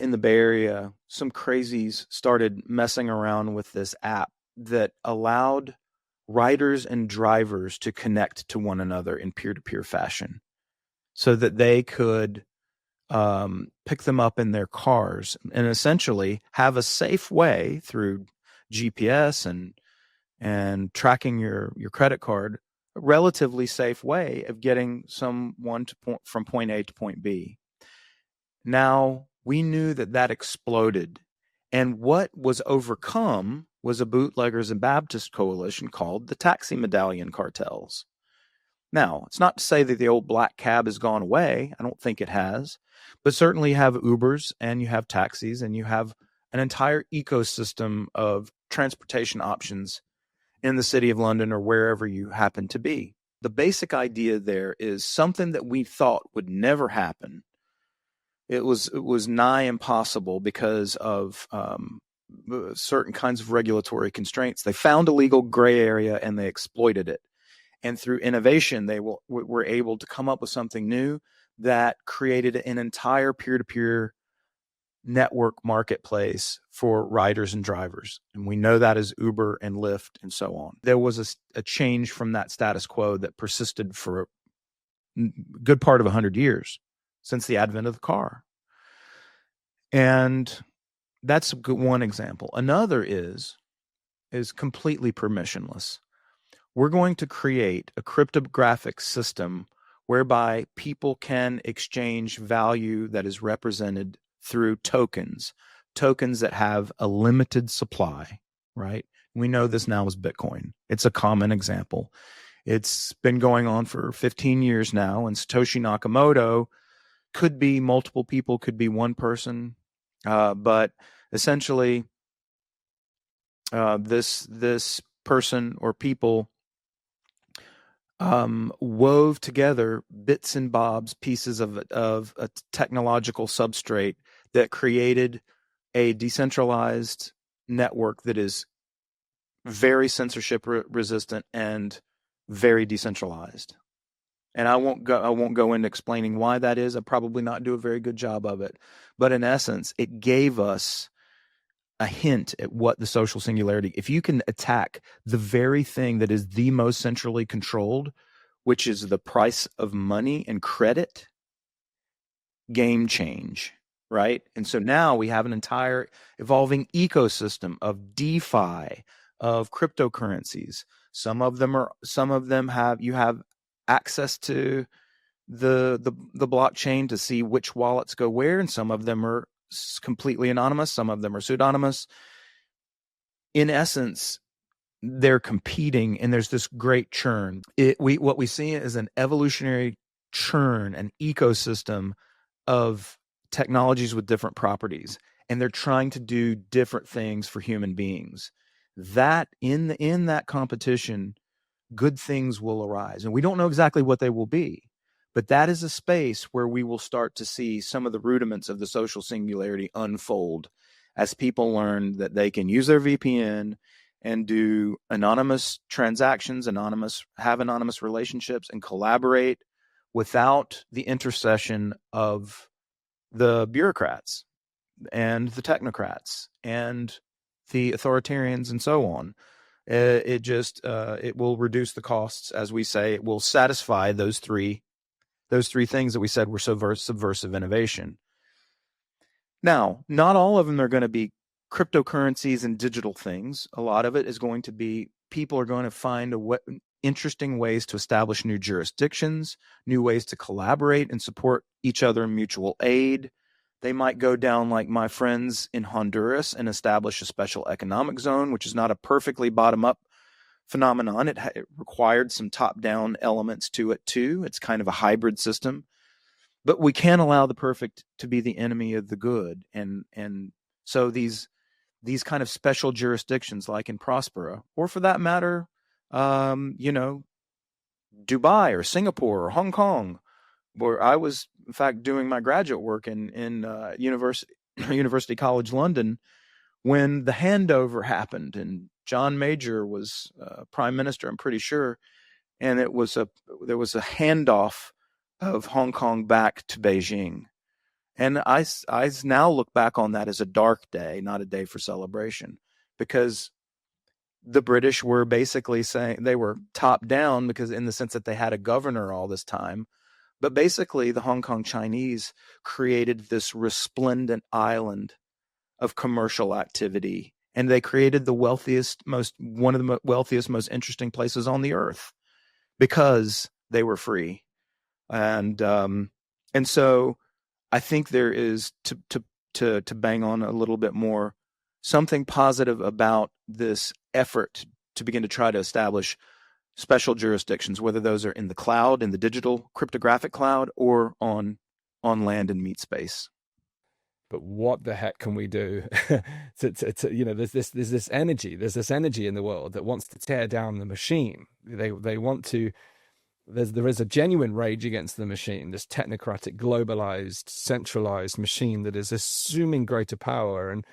in the Bay Area, some crazies started messing around with this app that allowed riders and drivers to connect to one another in peer-to-peer fashion so that they could pick them up in their cars and essentially have a safe way through GPS and tracking your credit card, a relatively safe way of getting someone from point A to point B. Now, we knew that exploded. And what was overcome was a Bootleggers and Baptists coalition called the Taxi Medallion Cartels. Now, it's not to say that the old black cab has gone away. I don't think it has. But certainly you have Ubers and you have taxis and you have an entire ecosystem of transportation options in the city of London or wherever you happen to be. The basic idea there is something that we thought would never happen. It was nigh impossible because of certain kinds of regulatory constraints. They found a legal gray area and they exploited it. And through innovation, they were able to come up with something new that created an entire peer-to-peer network marketplace for riders and drivers. And we know that as Uber and Lyft and so on. There was a change from that status quo that persisted for a good part of 100 years since the advent of the car. And that's one example. Another is completely permissionless. We're going to create a cryptographic system whereby people can exchange value that is represented through tokens that have a limited supply, right? We know this now is Bitcoin. It's a common example. It's been going on for 15 years now, and Satoshi Nakamoto could be multiple people, could be one person, but essentially this person or people wove together bits and bobs, pieces of a technological substrate that created a decentralized network that is very censorship resistant and very decentralized. And I won't go into explaining why that is. I'll probably not do a very good job of it. But in essence, it gave us a hint at what the social singularity, if you can attack the very thing that is the most centrally controlled, which is the price of money and credit, game change, right? And so now we have an entire evolving ecosystem of DeFi, of cryptocurrencies. Some of them have access to the blockchain to see which wallets go where, and some of them are completely anonymous, some of them are pseudonymous. In essence, they're competing, and there's this great churn. What we see is an evolutionary churn, an ecosystem of technologies with different properties, and they're trying to do different things for human beings. That in that competition, good things will arise, and we don't know exactly what they will be. But that is a space where we will start to see some of the rudiments of the social singularity unfold as people learn that they can use their VPN and do anonymous transactions, have anonymous relationships, and collaborate without the intercession of the bureaucrats and the technocrats and the authoritarians and so on. It will reduce the costs, as we say. It will satisfy those three things that we said were subversive innovation. Now, not all of them are going to be cryptocurrencies and digital things. A lot of it is going to be people are going to find interesting ways to establish new jurisdictions, new ways to collaborate and support each other in mutual aid. They might go down like my friends in Honduras and establish a special economic zone, which is not a perfectly bottom-up phenomenon. It required some top-down elements to it too. It's kind of a hybrid system. But we can't allow the perfect to be the enemy of the good. And so these kind of special jurisdictions like in Prospera, or for that matter, Dubai or Singapore or Hong Kong, where I was, in fact, doing my graduate work in University College London when the handover happened and John Major was prime minister, I'm pretty sure, and there was a handoff of Hong Kong back to Beijing. And I now look back on that as a dark day, not a day for celebration, because the British were basically saying they were top down because in the sense that they had a governor all this time. But basically the Hong Kong Chinese created this resplendent island of commercial activity. And they created one of the wealthiest, most interesting places on the earth because they were free. And so I think there is to bang on a little bit more, something positive about this effort to begin to try to establish special jurisdictions, whether those are in the cloud, in the digital cryptographic cloud, or on land and meat space. But what the heck can we do? There's this energy in the world that wants to tear down the machine. They want to. There is a genuine rage against the machine, this technocratic, globalized, centralized machine that is assuming greater power. And,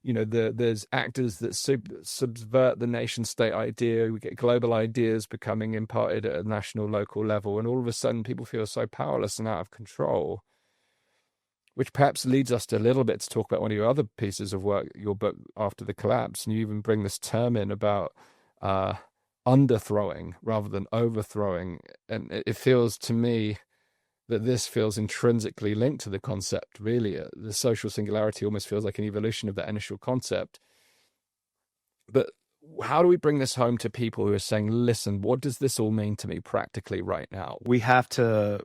there's actors that subvert the nation state idea. We get global ideas becoming imparted at a national, local level. And all of a sudden people feel so powerless and out of control, which perhaps leads us to a little bit to talk about one of your other pieces of work, your book, After the Collapse. And you even bring this term in about underthrowing rather than overthrowing. And it feels to me that this feels intrinsically linked to the concept, really. The social singularity almost feels like an evolution of that initial concept. But how do we bring this home to people who are saying, listen, what does this all mean to me practically right now? We have to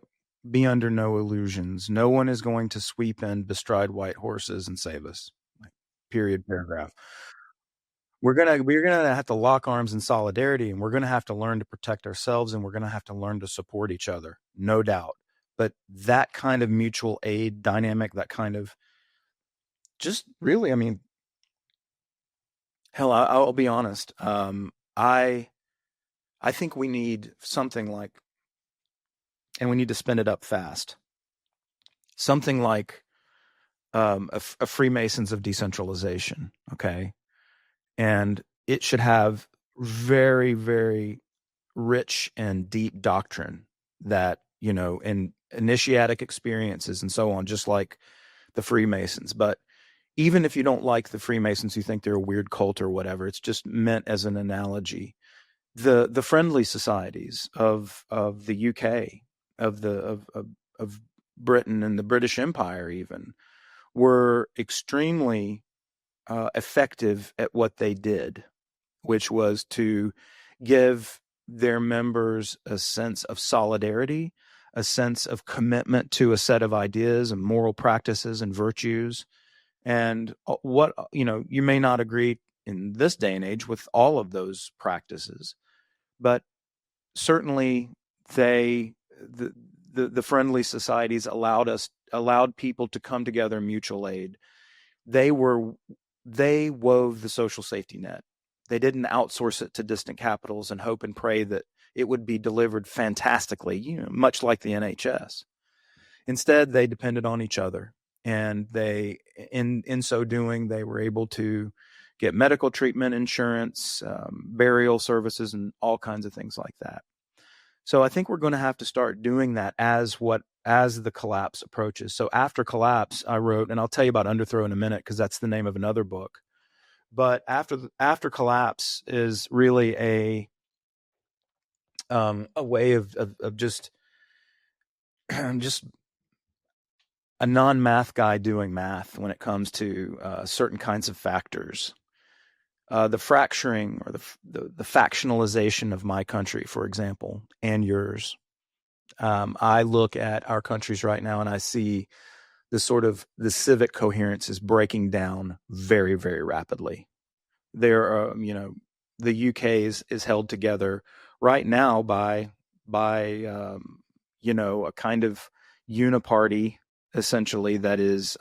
be under no illusions. No one is going to sweep in, bestride white horses and save us. Period, paragraph. We're gonna have to lock arms in solidarity, and we're gonna have to learn to protect ourselves, and we're gonna have to learn to support each other, no doubt. But that kind of mutual aid dynamic, that kind of just really, I mean, hell, I'll be honest. I think we need something like, and we need to spin it up fast, something like a Freemasons of decentralization, okay? And it should have very, very rich and deep doctrine that, and initiatic experiences and so on, just like the Freemasons. But even if you don't like the Freemasons, you think they're a weird cult or whatever, it's just meant as an analogy. The friendly societies of the UK, of Britain and the British Empire even, were extremely effective at what they did, which was to give their members a sense of solidarity, a sense of commitment to a set of ideas and moral practices and virtues. And what, you may not agree in this day and age with all of those practices, but certainly the friendly societies allowed people to come together in mutual aid. They wove the social safety net. They didn't outsource it to distant capitals and hope and pray that it would be delivered fantastically, much like the NHS. Instead, they depended on each other, and they, in so doing, they were able to get medical treatment, insurance, burial services, and all kinds of things like that. So I think we're going to have to start doing that as the collapse approaches. So after collapse, I wrote, and I'll tell you about Underthrow in a minute because that's the name of another book. But after collapse is really a way of just a non-math guy doing math when it comes to certain kinds of factors. The fracturing or the factionalization of my country, for example, and yours. I look at our countries right now and I see the civic coherence is breaking down very, very rapidly. There are, the UK is held together right now by a kind of uniparty, essentially, that is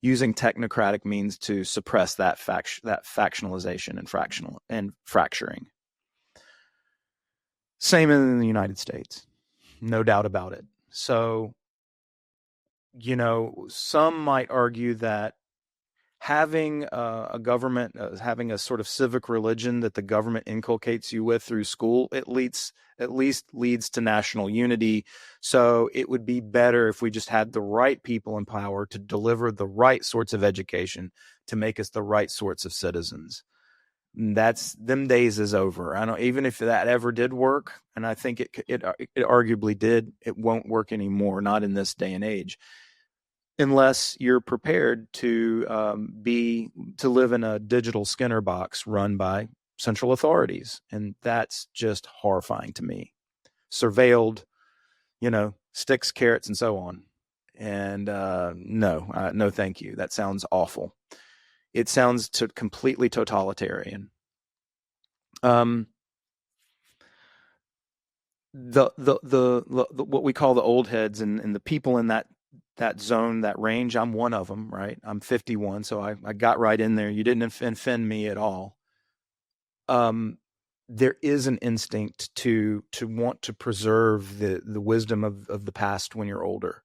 using technocratic means to suppress that factionalization and fracturing. Same in the United States, no doubt about it. So, some might argue that having a government, having a sort of civic religion that the government inculcates you with through school, at least leads to national unity. So it would be better if we just had the right people in power to deliver the right sorts of education to make us the right sorts of citizens. Them days is over. I don't, even if that ever did work, and I think it arguably did, it won't work anymore, not in this day and age, unless you're prepared to live in a digital Skinner box run by central authorities. And that's just horrifying to me. Surveilled, sticks, carrots, and so on. And no, thank you. That sounds awful. It sounds completely totalitarian. The what we call the old heads and the people in that zone, that range, I'm one of them, right? I'm 51, so I got right in there. You didn't offend me at all. There is an instinct to want to preserve the wisdom of the past when you're older.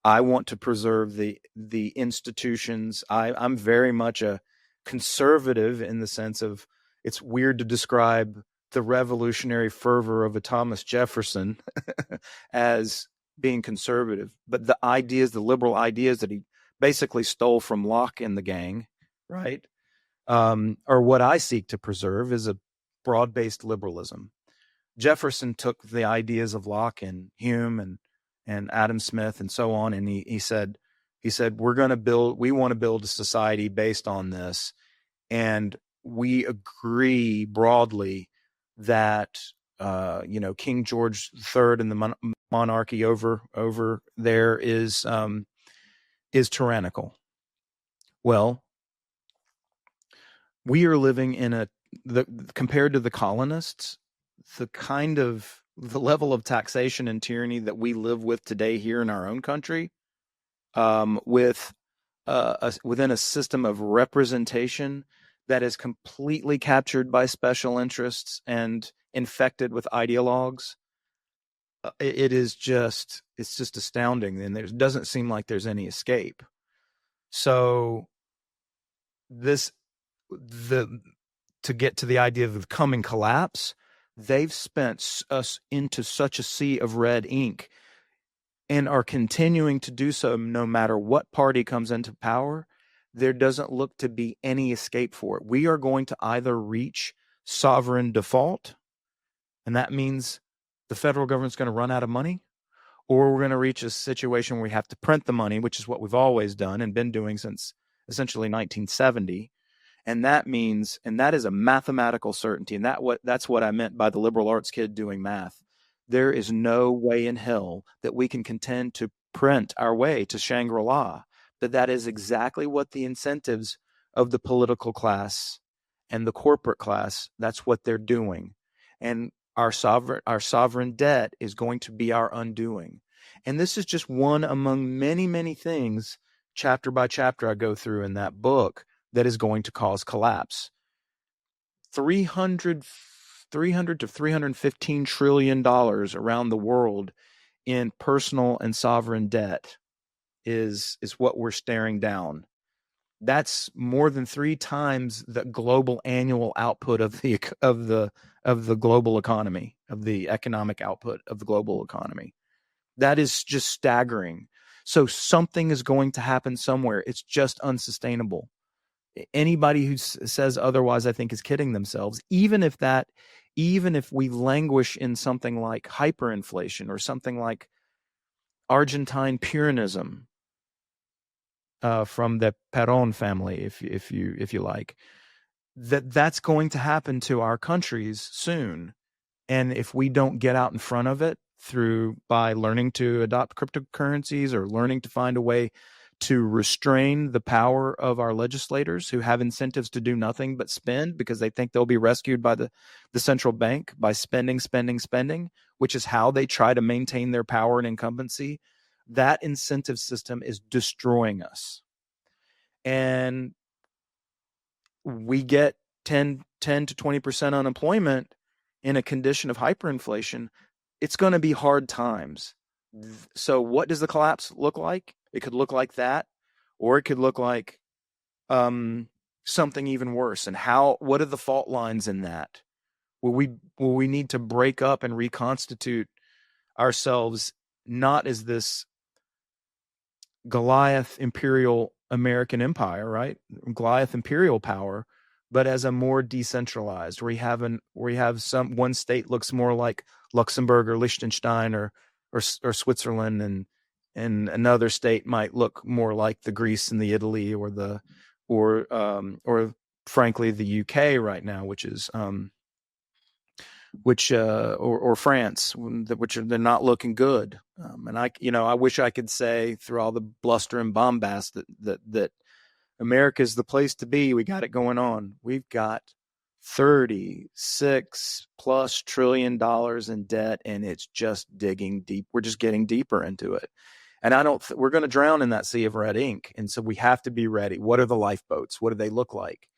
I want to preserve the institutions. I'm very much a conservative in the sense of, it's weird to describe the revolutionary fervor of a Thomas Jefferson as being conservative, but the liberal ideas that he basically stole from Locke and the gang, right, are what I seek to preserve, is a broad-based liberalism. Jefferson took the ideas of Locke and Hume and Adam Smith and so on, and he said we want to build a society based on this, and we agree broadly that King George III and the monarchy over there is tyrannical. Well, we are living in compared to the colonists, the level of taxation and tyranny that we live with today here in our own country, within a system of representation that is completely captured by special interests and infected with ideologues. It's just astounding, and there doesn't seem like there's any escape. So to get to the idea of the coming collapse, they've spent us into such a sea of red ink and are continuing to do so no matter what party comes into power. There doesn't look to be any escape for it. We are going to either reach sovereign default, and that means the federal government's going to run out of money, or we're going to reach a situation where we have to print the money, which is what we've always done and been doing since essentially 1970. And that means, and that is a mathematical certainty, and that's what I meant by the liberal arts kid doing math. There is no way in hell that we can contend to print our way to Shangri-La. That is exactly what the incentives of the political class and the corporate class, that's what they're doing. And our sovereign debt is going to be our undoing. And this is just one among many, many things, chapter by chapter, I go through in that book, that is going to cause collapse. $300 to $315 trillion around the world in personal and sovereign debt is what we're staring down. That's more than 3 times the global annual output of the global economy, of the economic output of the global economy. That is just staggering. So something is going to happen somewhere. It's just unsustainable. Anybody who says otherwise, I think, is kidding themselves. Even if we languish in something like hyperinflation or something like Argentine Pyrrhonism, from the Perón family, if you like, that's going to happen to our countries soon. And if we don't get out in front of it by learning to adopt cryptocurrencies or learning to find a way to restrain the power of our legislators who have incentives to do nothing but spend because they think they'll be rescued by the central bank by spending, which is how they try to maintain their power and incumbency, that incentive system is destroying us. And we get 10 to 20% unemployment in a condition of hyperinflation. It's going to be hard times. So what does the collapse look like? It could look like that, or it could look like something even worse. And what are the fault lines in that? Will we need to break up and reconstitute ourselves not as this Goliath imperial American empire, right? Goliath imperial power, but as a more decentralized, where you have one state looks more like Luxembourg or Liechtenstein or Switzerland, and another state might look more like the Greece and the Italy or frankly the UK right now, which is or France, which they're not looking good. And I wish I could say through all the bluster and bombast that America is the place to be. We got it going on. We've got $36+ trillion in debt, and it's just digging deep. We're just getting deeper into it. And we're going to drown in that sea of red ink. And so we have to be ready. What are the lifeboats? What do they look like?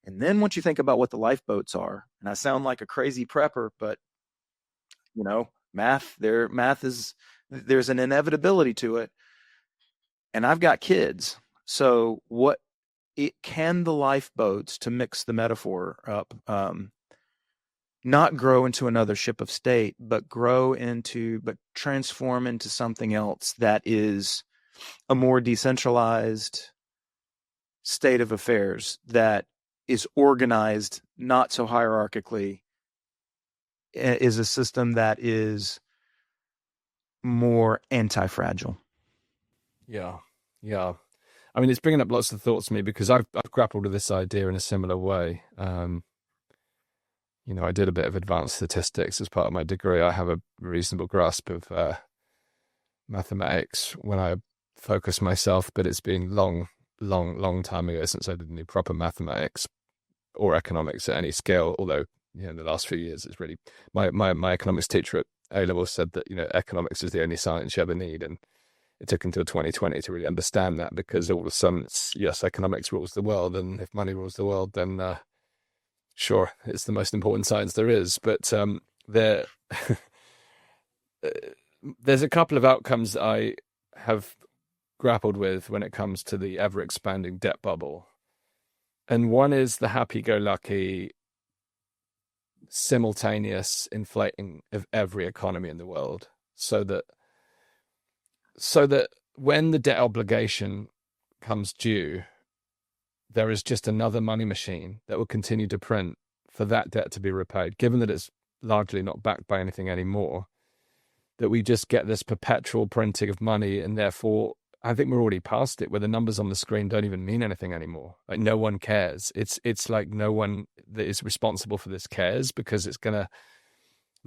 And then once you think about what the lifeboats are, and I sound like a crazy prepper, but math is, there's an inevitability to it. And I've got kids. So can the lifeboats, to mix the metaphor up, not grow into another ship of state, but transform into something else that is a more decentralized state of affairs that is organized not so hierarchically, is a system that is more anti-fragile. Yeah. I mean, it's bringing up lots of thoughts to me because I've grappled with this idea in a similar way. I did a bit of advanced statistics as part of my degree. I have a reasonable grasp of mathematics when I focus myself, but it's been long time ago since I did any proper mathematics or economics at any scale. Although, in the last few years, it's really my economics teacher at A-level said that economics is the only science you ever need, and it took until 2020 to really understand that, because all of a sudden it's, yes, economics rules the world, and if money rules the world, then sure, it's the most important science there is. But there's a couple of outcomes that I have grappled with when it comes to the ever-expanding debt bubble. And one is the happy-go-lucky, simultaneous inflating of every economy in the world, so that when the debt obligation comes due, there is just another money machine that will continue to print for that debt to be repaid, given that it's largely not backed by anything anymore, that we just get this perpetual printing of money. And therefore, I think we're already past it, where the numbers on the screen don't even mean anything anymore. Like, no one cares. It's like no one that is responsible for this cares, because the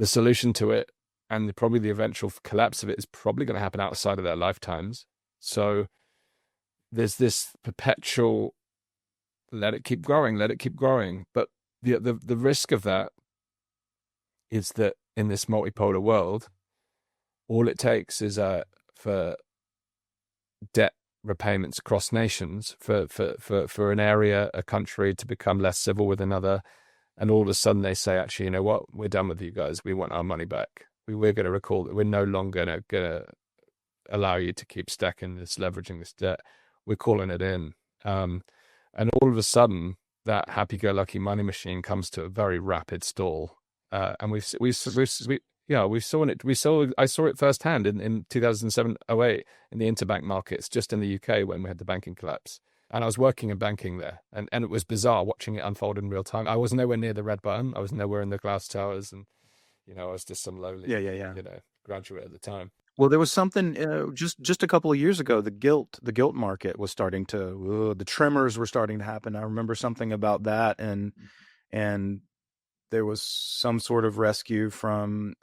solution to it, and probably the eventual collapse of it, is probably going to happen outside of their lifetimes. So there's this perpetual, let it keep growing. But the risk of that is that in this multipolar world, all it takes is for debt repayments across nations, for an area, a country, to become less civil with another, and all of a sudden they say, actually, you know what, we're done with you guys. We want our money back. We're going to recall that we're no longer going to allow you to keep stacking this, leveraging this debt. We're calling it in. And all of a sudden, that happy-go-lucky money machine comes to a very rapid stall. And I saw it firsthand in 2007-08 in the interbank markets, just in the UK, when we had the banking collapse. And I was working in banking there, and it was bizarre watching it unfold in real time. I was nowhere near the red button. I was nowhere in the glass towers, and I was just some lowly, graduate at the time. Well, there was something just a couple of years ago. The gilt market was starting to the tremors were starting to happen. I remember something about that, and there was some sort of rescue from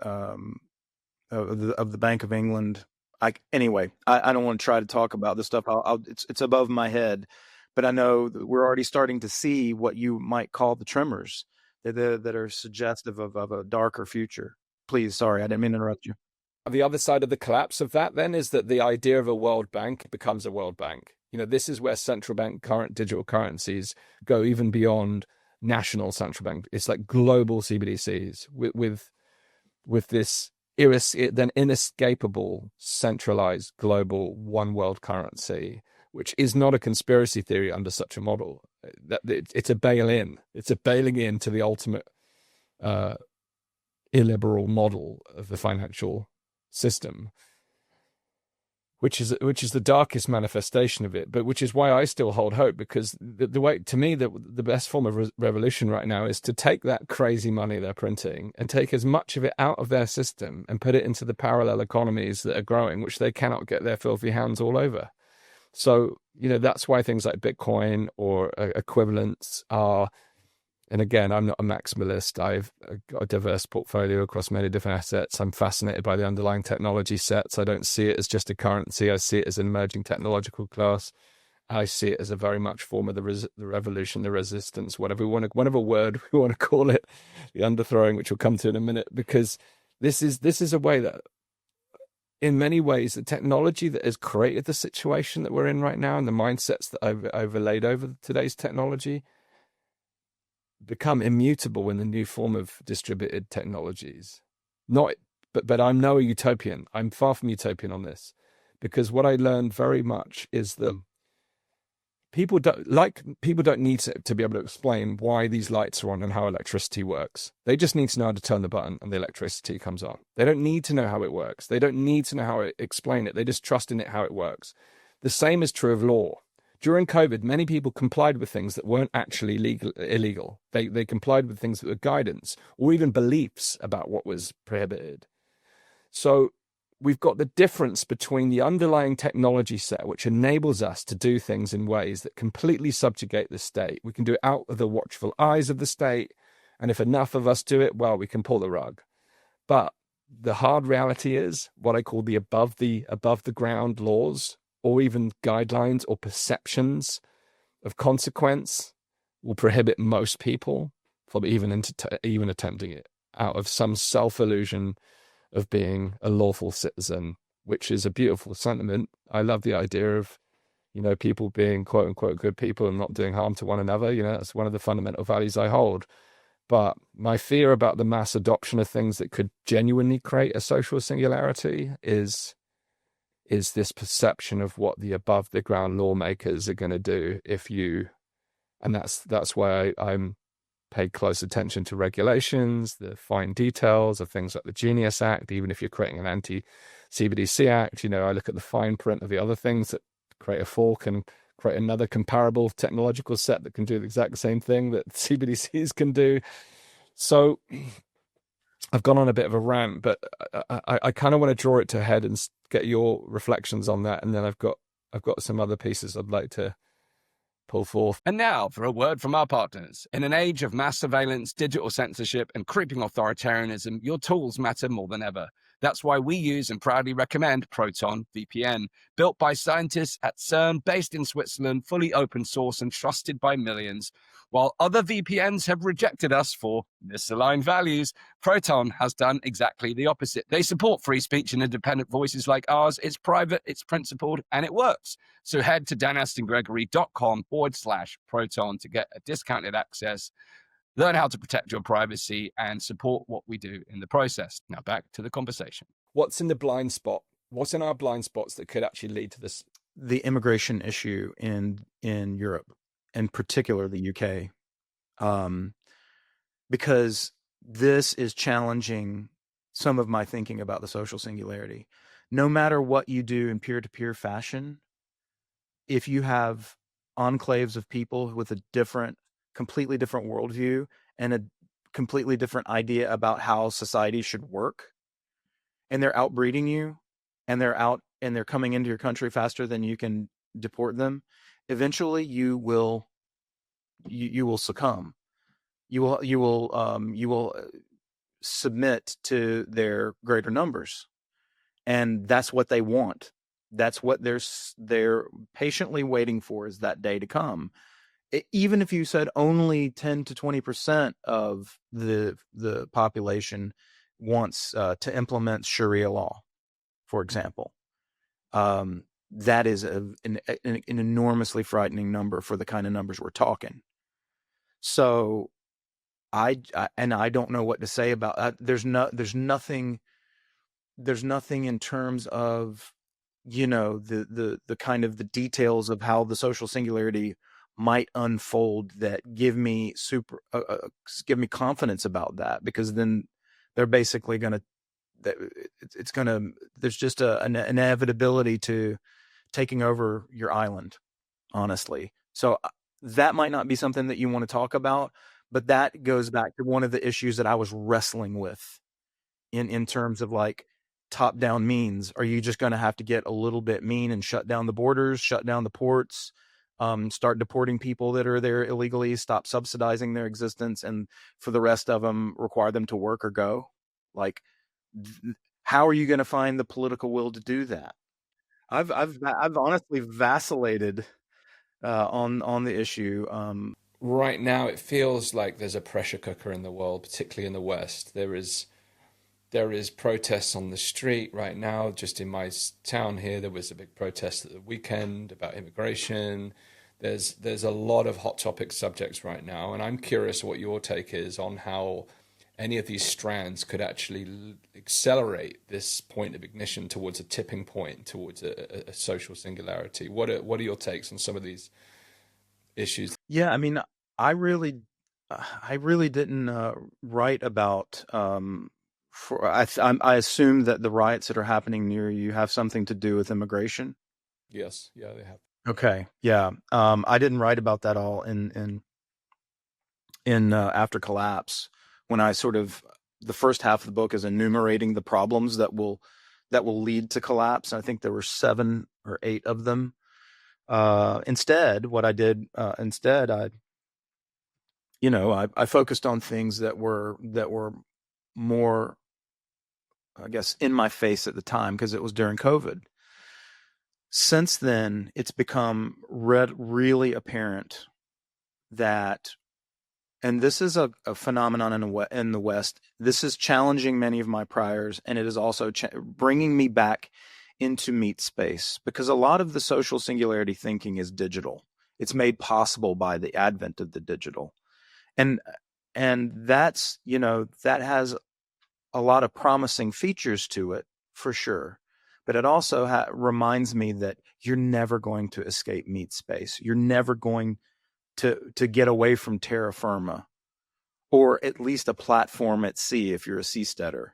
of the Bank of England. Anyway, I don't want to try to talk about this stuff. It's above my head, but I know that we're already starting to see what you might call the tremors that are suggestive of a darker future. Please, sorry, I didn't mean to interrupt you. The other side of the collapse of that then is that the idea of a world bank becomes a world bank. This is where central bank current digital currencies go even beyond national central bank. It's like global CBDCs with this then inescapable centralized global one world currency, which is not a conspiracy theory under such a model. It's a bail-in. It's a bailing in to the ultimate illiberal model of the financial system, which is the darkest manifestation of it, but which is why I still hold hope, because the way, to me, the best form of revolution right now is to take that crazy money they're printing and take as much of it out of their system and put it into the parallel economies that are growing, which they cannot get their filthy hands all over. So, that's why things like Bitcoin or equivalents are. And again, I'm not a maximalist. I've got a diverse portfolio across many different assets. I'm fascinated by the underlying technology sets. I don't see it as just a currency. I see it as an emerging technological class. I see it as a very much form of the revolution, the resistance, whatever word we want to call it, the underthrowing, which we'll come to in a minute, because this is a way that, in many ways, the technology that has created the situation that we're in right now and the mindsets that I've overlaid over today's technology become immutable in the new form of distributed technologies. But I'm no utopian. I'm far from utopian on this, because what I learned very much is that people don't need to be able to explain why these lights are on and how electricity works. They just need to know how to turn the button and the electricity comes on. They don't need to know how it works. They don't need to know how to explain it. They just trust in it how it works. The same is true of law. During COVID, many people complied with things that weren't actually illegal. They complied with things that were guidance or even beliefs about what was prohibited. So we've got the difference between the underlying technology set, which enables us to do things in ways that completely subjugate the state. We can do it out of the watchful eyes of the state. And if enough of us do it, well, we can pull the rug. But the hard reality is what I call the above the ground laws, or even guidelines or perceptions of consequence, will prohibit most people from even attempting it out of some self-illusion of being a lawful citizen, which is a beautiful sentiment. I love the idea of, people being quote unquote good people and not doing harm to one another. That's one of the fundamental values I hold. But my fear about the mass adoption of things that could genuinely create a social singularity is this perception of what the above the ground lawmakers are going to do and that's why I'm paid close attention to regulations, the fine details of things like the Genius Act. Even if you're creating an anti-CBDC Act, I look at the fine print of the other things that create a fork and create another comparable technological set that can do the exact same thing that CBDCs can do. So I've gone on a bit of a rant, but I kind of want to draw it to a head and get your reflections on that. And then I've got some other pieces I'd like to pull forth. And now for a word from our partners. In an age of mass surveillance, digital censorship, and creeping authoritarianism, your tools matter more than ever. That's why we use and proudly recommend Proton VPN, built by scientists at CERN, based in Switzerland, fully open source and trusted by millions. While other VPNs have rejected us for misaligned values, Proton has done exactly the opposite. They support free speech and independent voices like ours. It's private, it's principled, and it works. So head to danastingregory.com/Proton to get a discounted access, learn how to protect your privacy, and support what we do in the process. Now back to the conversation. What's in the blind spot? What's in our blind spots that could actually lead to this? The immigration issue in Europe, in particular the UK, because this is challenging some of my thinking about the social singularity. No matter what you do in peer-to-peer fashion, if you have enclaves of people with a completely different worldview and a completely different idea about how society should work, and they're outbreeding you, and they're out and they're coming into your country faster than you can deport them, eventually you will succumb. You will submit to their greater numbers, and that's what they want. That's what they're patiently waiting for, is that day to come. Even if you said only 10 to 20% of the population wants to implement Sharia law, for example, that is an enormously frightening number for the kind of numbers we're talking. So I don't know what to say about there's nothing in terms of, the kind of the details of how the social singularity might unfold that give me confidence about that, because then they're basically going to, there's just an inevitability to taking over your island, honestly. So that might not be something that you want to talk about, but that goes back to one of the issues that I was wrestling with in terms of like top down means. Are you just going to have to get a little bit mean and shut down the borders, shut down the ports, start deporting people that are there illegally, stop subsidizing their existence, and for the rest of them require them to work or go? Like, how are you going to find the political will to do that? I've honestly vacillated on the issue. Right now, it feels like there's a pressure cooker in the world, particularly in the West. There is protests on the street right now. Just in my town here, there was a big protest at the weekend about immigration. There's a lot of hot topic subjects right now, and I'm curious what your take is on how any of these strands could actually accelerate this point of ignition towards a tipping point, towards a social singularity. What are your takes on some of these issues? Yeah, I mean, I really didn't write about. I assume that the riots that are happening near you have something to do with immigration. Yes, yeah, they have. Okay, yeah. I didn't write about that all in After Collapse, when I sort of, the first half of the book is enumerating the problems that will lead to collapse. I think there were 7 or 8 of them. Instead, what I did, I focused on things that were more, I guess, in my face at the time, because it was during COVID. Since then, it's become really apparent that, and this is a phenomenon in the West, this is challenging many of my priors, and it is also bringing me back into meat space, because a lot of the social singularity thinking is digital. It's made possible by the advent of the digital. And that's, that has a lot of promising features to it, for sure. But it also reminds me that you're never going to escape meat space. You're never going to get away from terra firma, or at least a platform at sea if you're a seasteader.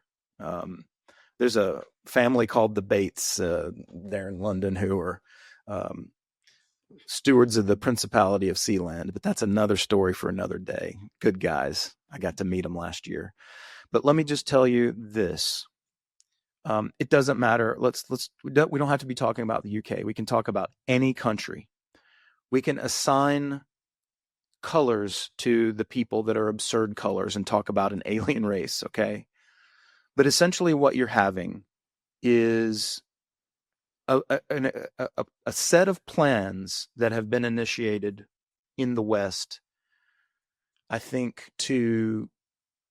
There's a family called the Bates there in London who are stewards of the Principality of Sealand, but that's another story for another day. Good guys. I got to meet them last year. But let me just tell you this. It doesn't matter. We don't have to be talking about the UK. We can talk about any country. We can assign colors to the people that are absurd colors and talk about an alien race, okay? But essentially what you're having is a set of plans that have been initiated in the West, I think,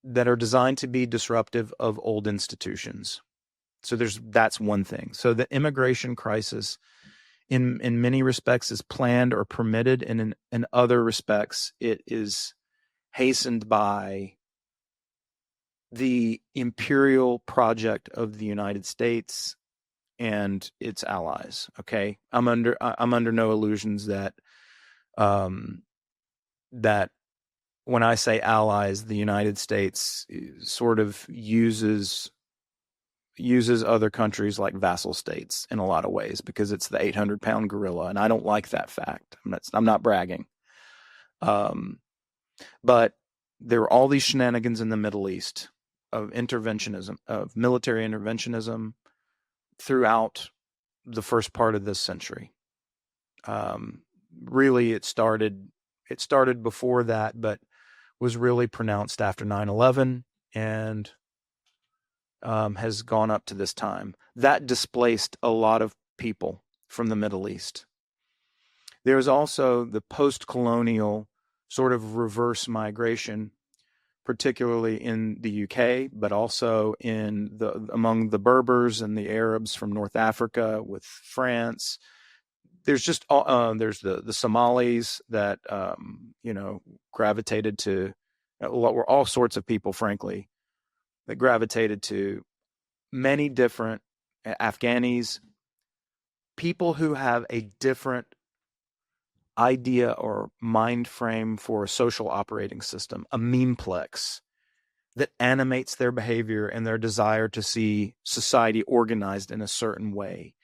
that are designed to be disruptive of old institutions. So that's one thing. So the immigration crisis in many respects is planned or permitted, and in other respects it is hastened by the imperial project of the United States and its allies. Okay, I'm under no illusions that that when I say allies, the United States sort of uses other countries like vassal states in a lot of ways, because it's the 800-pound gorilla, and I don't like that fact. I'm not bragging. But there are all these shenanigans in the Middle East of interventionism, of military interventionism, throughout the first part of this century. Really, it started before that, but was really pronounced after 9/11 and has gone up to this time. That displaced a lot of people from the Middle East. There's also the post-colonial sort of reverse migration, particularly in the UK, but also among the Berbers and the Arabs from North Africa with France. There's just there's the Somalis that gravitated to were all sorts of people, frankly, that gravitated to many different Afghanis, people who have a different idea or mind frame for a social operating system, a memeplex that animates their behavior and their desire to see society organized in a certain way.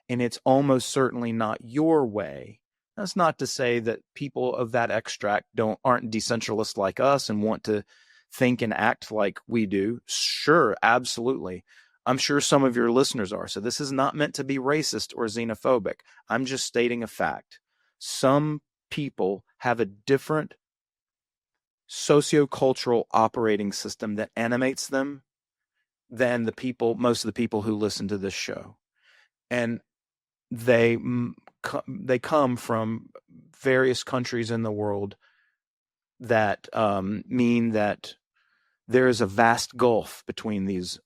And it's almost certainly not your way. That's not to say that people of that extract aren't decentralists like us and want to think and act like we do. Sure, absolutely. I'm sure some of your listeners are. So this is not meant to be racist or xenophobic. I'm just stating a fact. Some people have a different sociocultural operating system that animates them than most of the people who listen to this show. And they come from various countries in the world that mean that there is a vast gulf between these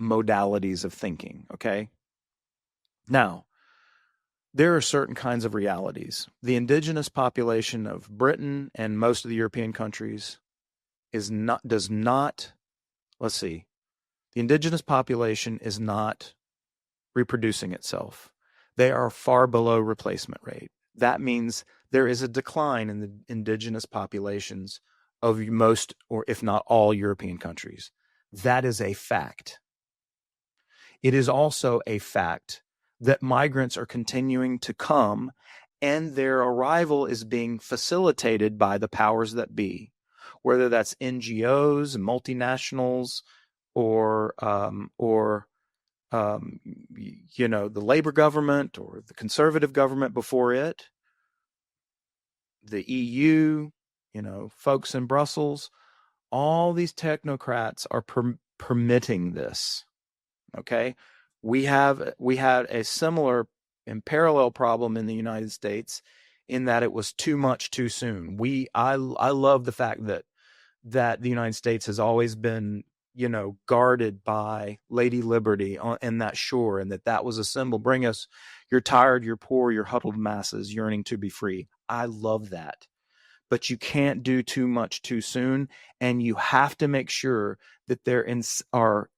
modalities of thinking, okay? Now, there are certain kinds of realities. The indigenous population of Britain and most of the European countries the indigenous population is not reproducing itself. They are far below replacement rate. That means there is a decline in the indigenous populations of most, or if not all, European countries. That is a fact. It is also a fact that migrants are continuing to come, and their arrival is being facilitated by the powers that be, whether that's NGOs, multinationals, or the Labor government or the conservative government before it, the EU, folks in Brussels. All these technocrats are permitting this. Okay, we had a similar and parallel problem in the United States, in that it was too much too soon. I love the fact that the United States has always been guarded by Lady Liberty in that shore, and that was a symbol. Bring us your tired, your poor, your huddled masses yearning to be free. I love that. But you can't do too much too soon, and you have to make sure that there are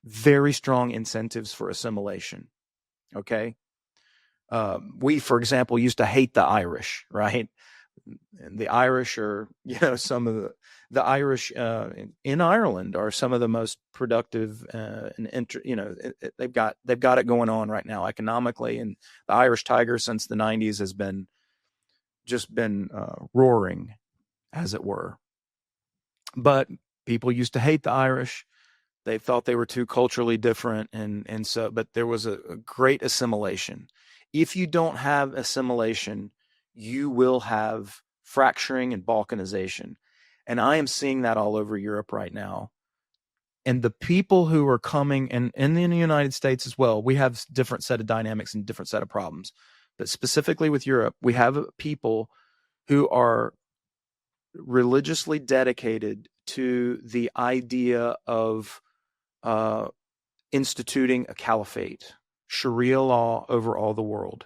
very strong incentives for assimilation. Okay? We, for example, used to hate the Irish, right? And the Irish are, some of the Irish in Ireland are some of the most productive they've got it going on right now economically, and the Irish tiger since the 90s has been roaring, as it were. But people used to hate the Irish. They thought they were too culturally different, but there was a great assimilation. If you don't have assimilation, you will have fracturing and balkanization. And I am seeing that all over Europe right now. And the people who are coming, and in the United States as well, we have different set of dynamics and different set of problems. But specifically with Europe, we have people who are religiously dedicated to the idea of instituting a caliphate, Sharia law over all the world.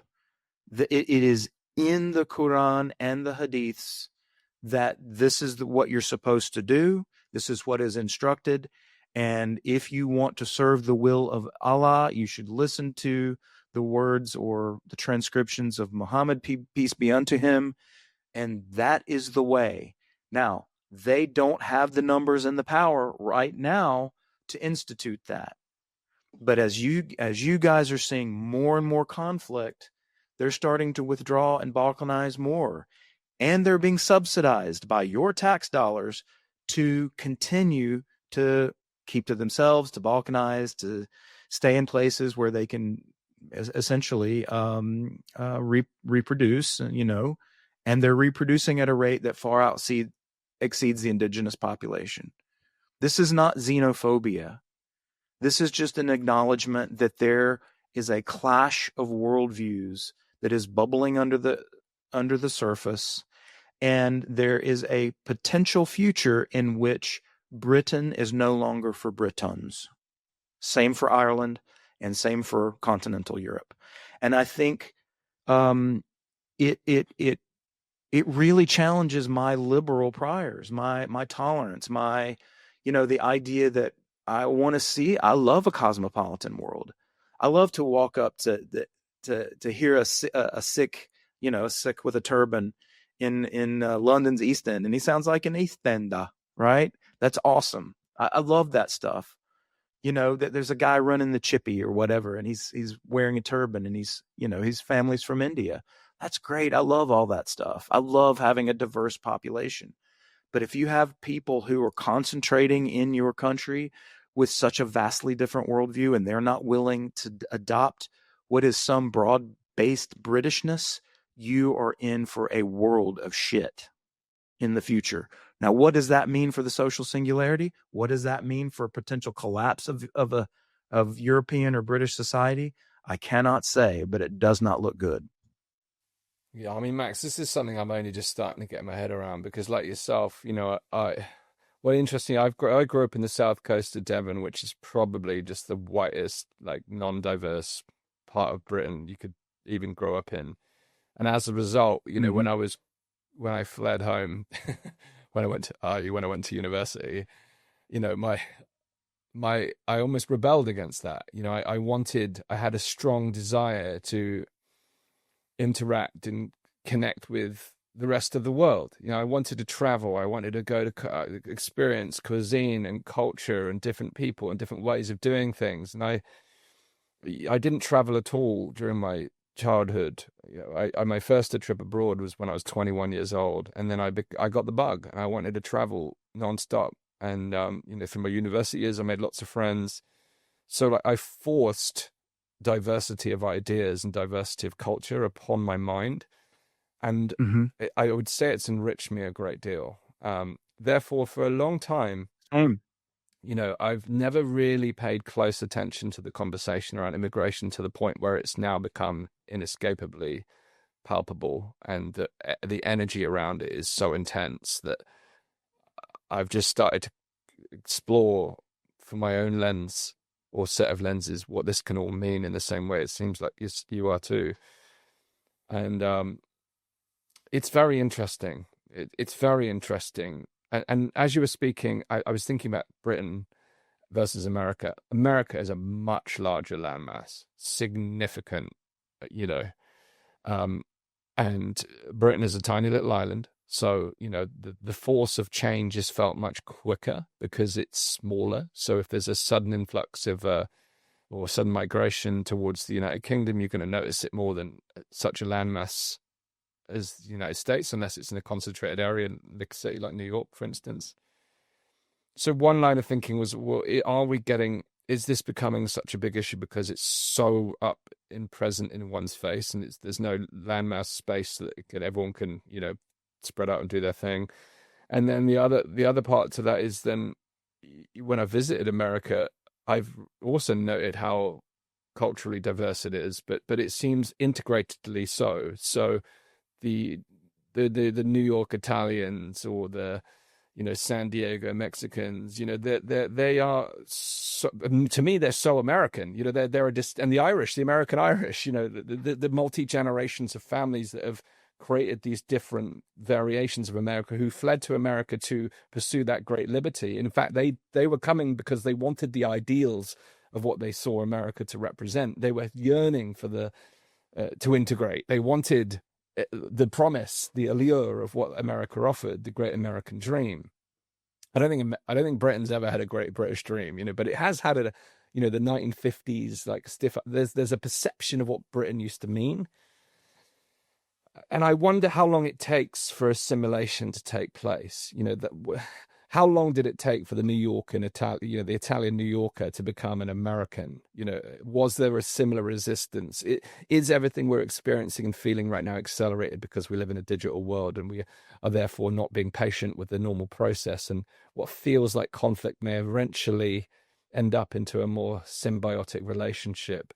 It is in the Quran and the Hadiths that this is what you're supposed to do. This is what is instructed. And if you want to serve the will of Allah, you should listen to the words or the transcriptions of Muhammad, peace be unto him. And that is the way. Now, they don't have the numbers and the power right now to institute that. But as you guys are seeing more and more conflict, they're starting to withdraw and balkanize more. And they're being subsidized by your tax dollars to continue to keep to themselves, to balkanize, to stay in places where they can essentially reproduce, and they're reproducing at a rate that far exceeds the indigenous population. This is not xenophobia. This is just an acknowledgement that there is a clash of worldviews that is bubbling under the surface, and there is a potential future in which Britain is no longer for Britons. Same for Ireland, and same for continental Europe. And I think it really challenges my liberal priors, my tolerance, the idea that I want to see. I love a cosmopolitan world. I love to walk up to hear a Sikh, a Sikh with a turban in London's East End, and he sounds like an East Ender, right? That's awesome. I love that stuff. That there's a guy running the chippy or whatever, and he's wearing a turban, and his family's from India. That's great. I love all that stuff. I love having a diverse population. But if you have people who are concentrating in your country with such a vastly different worldview, and they're not willing to adopt what is some broad-based Britishness, you are in for a world of shit in the future. Now, what does that mean for the social singularity? What does that mean for a potential collapse of European or British society? I cannot say, but it does not look good. Yeah, I mean, Max, this is something I'm only just starting to get my head around, because, like yourself, interesting. I grew up in the south coast of Devon, which is probably just the whitest, like, non-diverse part of Britain you could even grow up in. And as a result, when I fled home, when I went to university, I almost rebelled against that. I had a strong desire to interact and connect with the rest of the world. I wanted to travel. I wanted to go to experience cuisine and culture and different people and different ways of doing things. And I didn't travel at all during my childhood. My first trip abroad was when I was 21 years old, and then I got the bug, and I wanted to travel nonstop. And from my university years, I made lots of friends. So I forced diversity of ideas and diversity of culture upon my mind, and I would say it's enriched me a great deal. Therefore, for a long time, I've never really paid close attention to the conversation around immigration to the point where it's now become inescapably palpable, and the energy around it is so intense that I've just started to explore from my own lens or set of lenses what this can all mean, in the same way it seems like you are too. And it's very interesting. It's very interesting. And as you were speaking, I was thinking about Britain versus America. America is a much larger landmass, significant, and Britain is a tiny little island. So, the force of change is felt much quicker because it's smaller. So if there's a sudden influx of or sudden migration towards the United Kingdom, you're going to notice it more than such a landmass as the United States, unless it's in a concentrated area, like a city like New York, for instance. So one line of thinking was, well, is this becoming such a big issue because it's so up in present in one's face, and there's no landmass space that everyone can, spread out and do their thing? And then the other part to that is, then when I visited America, I've also noted how culturally diverse it is, but it seems integratedly so. So the New York Italians, or the San Diego Mexicans, they are so, to me, they're so American. And the Irish, the American Irish, the multi generations of families that have created these different variations of America, who fled to America to pursue that great liberty. In fact, they were coming because they wanted the ideals of what they saw America to represent. They were yearning for to integrate. They wanted the promise, the allure of what America offered, the great American dream. I don't think Britain's ever had a great British dream, but it has had the 1950s, like, stiff. There's a perception of what Britain used to mean. And I wonder how long it takes for assimilation to take place. how long did it take for the New York and the Italian New Yorker to become an American? Was there a similar resistance? Is everything we're experiencing and feeling right now accelerated because we live in a digital world and we are therefore not being patient with the normal process? And what feels like conflict may eventually end up into a more symbiotic relationship.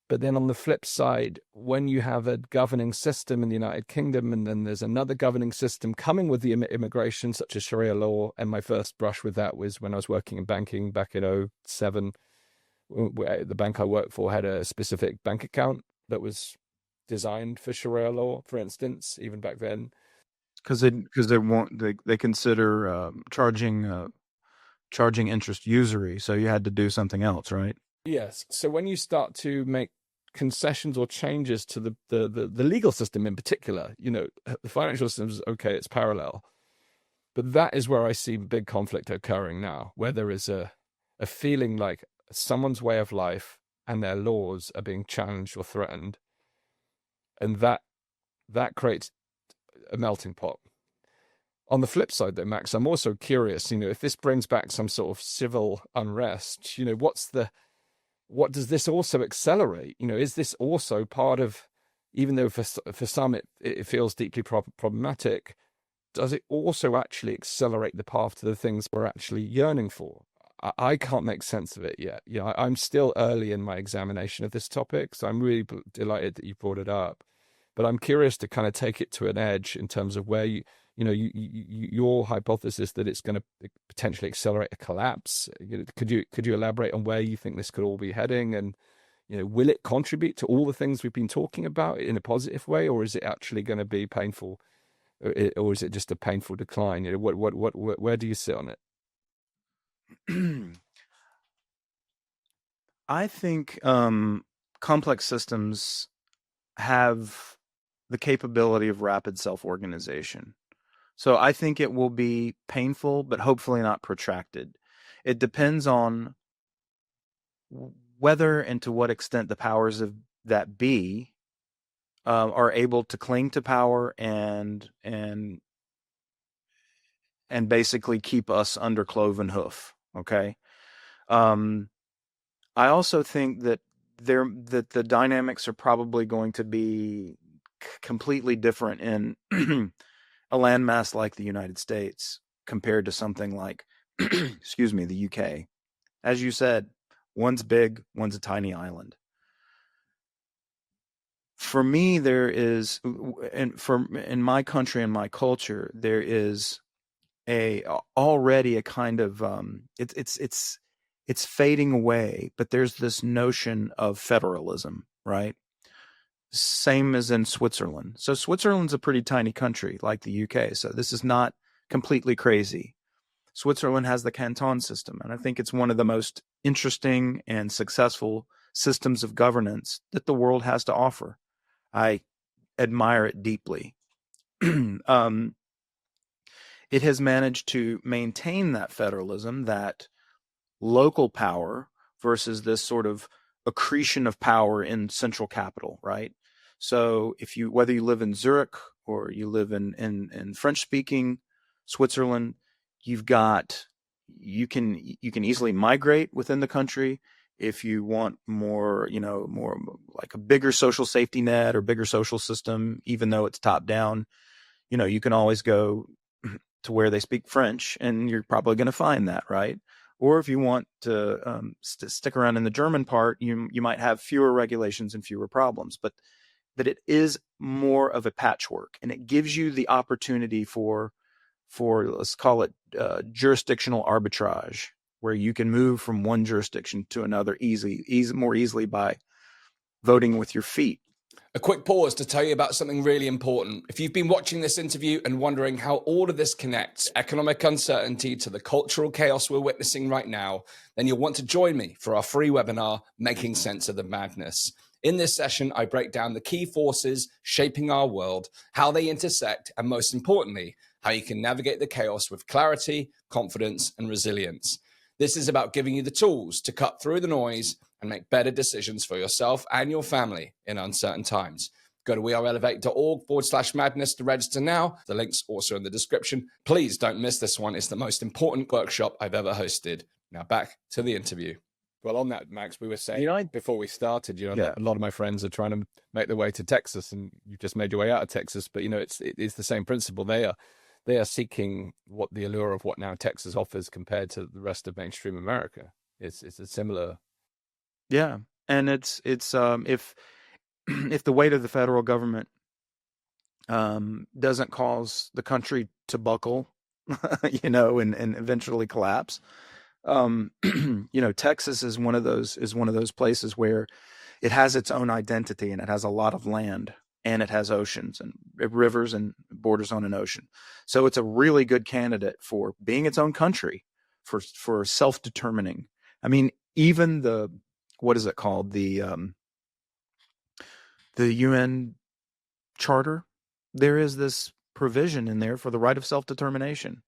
But then on the flip side, when you have a governing system in the United Kingdom, and then there's another governing system coming with the immigration, such as Sharia law, and my first brush with that was when I was working in banking back in 2007. The bank I worked for had a specific bank account that was designed for Sharia law, for instance, even back then. Because they consider charging interest usury, so you had to do something else, right? Yes. So when you start to make concessions or changes to the legal system in particular, the financial system is okay, it's parallel. But that is where I see big conflict occurring now, where there is a feeling like someone's way of life and their laws are being challenged or threatened. And that creates a melting pot. On the flip side, though, Max, I'm also curious, if this brings back some sort of civil unrest, what does this also accelerate? Is this also part of, even though for some it feels deeply problematic, does it also actually accelerate the path to the things we're actually yearning for? I can't make sense of it yet. I'm still early in my examination of this topic, so I'm really delighted that you brought it up. But I'm curious to kind of take it to an edge in terms of where your hypothesis that it's going to potentially accelerate a collapse. Could you elaborate on where you think this could all be heading, and will it contribute to all the things we've been talking about in a positive way, or is it actually going to be painful, or is it just a painful decline? Where do you sit on it? I think complex systems have the capability of rapid self-organization. So I think it will be painful, but hopefully not protracted. It depends on whether and to what extent the powers of that be are able to cling to power and basically keep us under cloven hoof. Okay. I also think that the dynamics are probably going to be completely different in a landmass like the United States compared to something like, excuse me, the UK. As you said, one's big, one's a tiny island. For me, there is, in my country and my culture, there is already a kind of it's fading away, but there's this notion of federalism, right? Same as in Switzerland. So Switzerland's a pretty tiny country like the UK. So this is not completely crazy. Switzerland has the canton system, and I think it's one of the most interesting and successful systems of governance that the world has to offer. I admire it deeply. It has managed to maintain that federalism, that local power versus this sort of accretion of power in central capital, right? So whether you live in Zurich or you live in French-speaking Switzerland, you can easily migrate within the country. If you want more like a bigger social safety net or bigger social system, even though it's top down, you can always go to where they speak French, and you're probably going to find that, right? Or if you want to stick around in the German part, you might have fewer regulations and fewer problems, but that it is more of a patchwork, and it gives you the opportunity for let's call it jurisdictional arbitrage, where you can move from one jurisdiction to another more easily by voting with your feet. A quick pause to tell you about something really important. If you've been watching this interview and wondering how all of this connects, economic uncertainty to the cultural chaos we're witnessing right now, then you'll want to join me for our free webinar, Making Sense of the Madness. In this session, I break down the key forces shaping our world, how they intersect, and most importantly, how you can navigate the chaos with clarity, confidence, and resilience. This is about giving you the tools to cut through the noise and make better decisions for yourself and your family in uncertain times. Go to weareelevate.org/madness to register now. The link's also in the description. Please don't miss this one. It's the most important workshop I've ever hosted. Now back to the interview. Well, on that, Max, we were saying before we started, that a lot of my friends are trying to make their way to Texas, and you've just made your way out of Texas. But it's the same principle. They are seeking what the allure of what now Texas offers compared to the rest of mainstream America. It's a similar. Yeah, and it's if the weight of the federal government doesn't cause the country to buckle, and eventually collapse. Texas is one of those places where it has its own identity, and it has a lot of land, and it has oceans and rivers and borders on an ocean. So it's a really good candidate for being its own country, for self-determining. I mean, even what is it called? The UN Charter, there is this provision in there for the right of self-determination.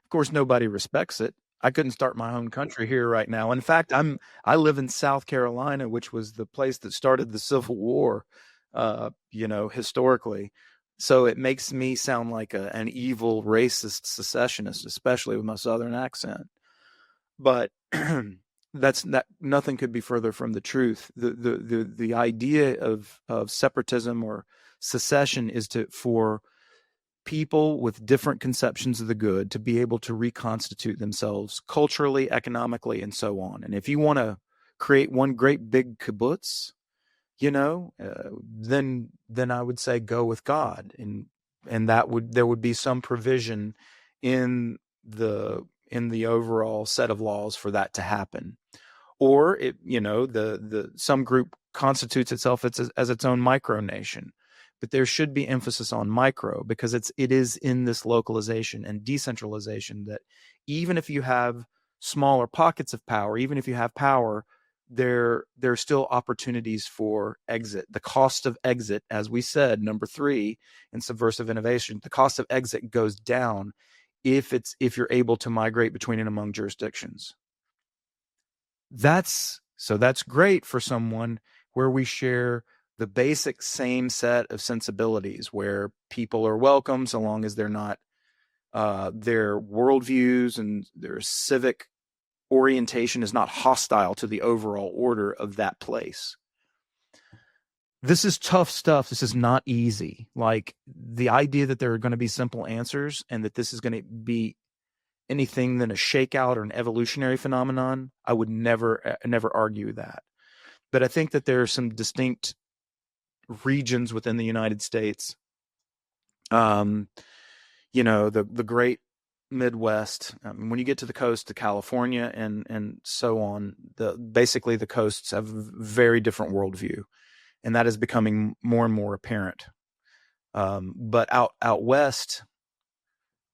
Of course, nobody respects it. I couldn't start my own country here right now. In fact, I live in South Carolina, which was the place that started the Civil War, historically. So it makes me sound like an evil racist secessionist, especially with my Southern accent. But nothing could be further from the truth. The idea of separatism or secession is for people with different conceptions of the good to be able to reconstitute themselves culturally, economically, and so on. And if you want to create one great big kibbutz, then I would say go with God, and there would be some provision in the overall set of laws for that to happen. Or some group constitutes itself as its own micronation. But there should be emphasis on micro, because it is in this localization and decentralization that even if you have smaller pockets of power, even if you have power, there are still opportunities for exit. The cost of exit, as we said, number 3 in subversive innovation, the cost of exit goes down if you're able to migrate between and among jurisdictions. That's great for someone where we share the basic same set of sensibilities, where people are welcome so long as they're not their worldviews and their civic orientation is not hostile to the overall order of that place. This is tough stuff. This is not easy. Like, the idea that there are going to be simple answers and that this is going to be anything than a shakeout or an evolutionary phenomenon, I would never argue that. But I think that there are some distinct regions within the United States, the great Midwest. When you get to the coast, to California and so on, basically the coasts have a very different worldview, and that is becoming more and more apparent. But out west,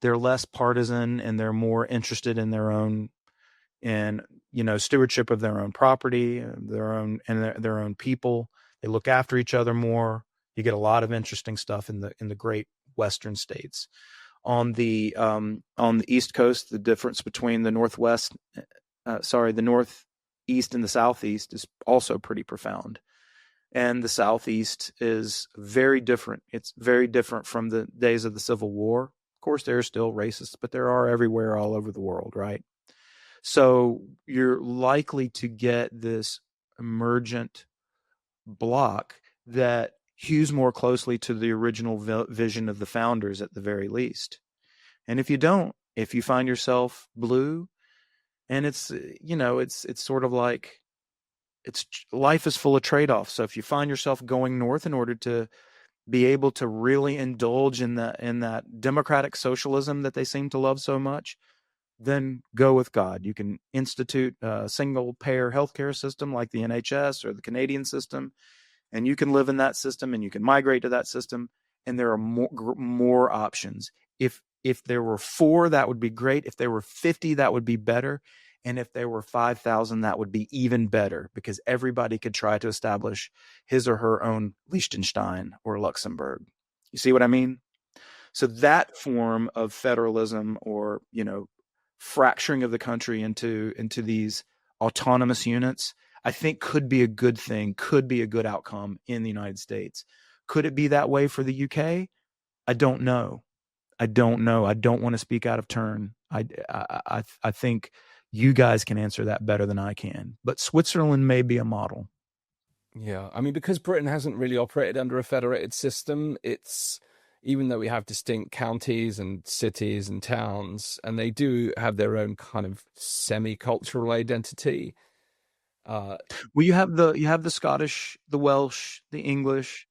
they're less partisan, and they're more interested in their own, stewardship of their own property, their own people. They look after each other more. You get a lot of interesting stuff in the great Western states. On the East Coast, the difference between the Northeast and the Southeast is also pretty profound. And the Southeast is very different. It's very different from the days of the Civil War. Of course, there are still racists, but there are everywhere all over the world, right? So you're likely to get this emergent block that hews more closely to the original vision of the founders at the very least. And if you find yourself blue, and it's sort of like, life is full of trade-offs. So if you find yourself going north in order to be able to really indulge in that democratic socialism that they seem to love so much, then go with God. You can institute a single-payer healthcare system like the NHS or the Canadian system, and you can live in that system, and you can migrate to that system, and there are more options. If there were 4, that would be great. If there were 50, that would be better. And if there were 5,000, that would be even better, because everybody could try to establish his or her own Liechtenstein or Luxembourg. You see what I mean? So that form of federalism, or, fracturing of the country into these autonomous units, I think could be a good thing, could be a good outcome in the United States. Could it be that way for the UK? I don't know. I don't want to speak out of turn. I think you guys can answer that better than I can. But Switzerland may be a model. Yeah, I mean, because Britain hasn't really operated under a federated system, it's, even though we have distinct counties and cities and towns, and they do have their own kind of semi-cultural identity. Well, you have the Scottish, the Welsh, the English,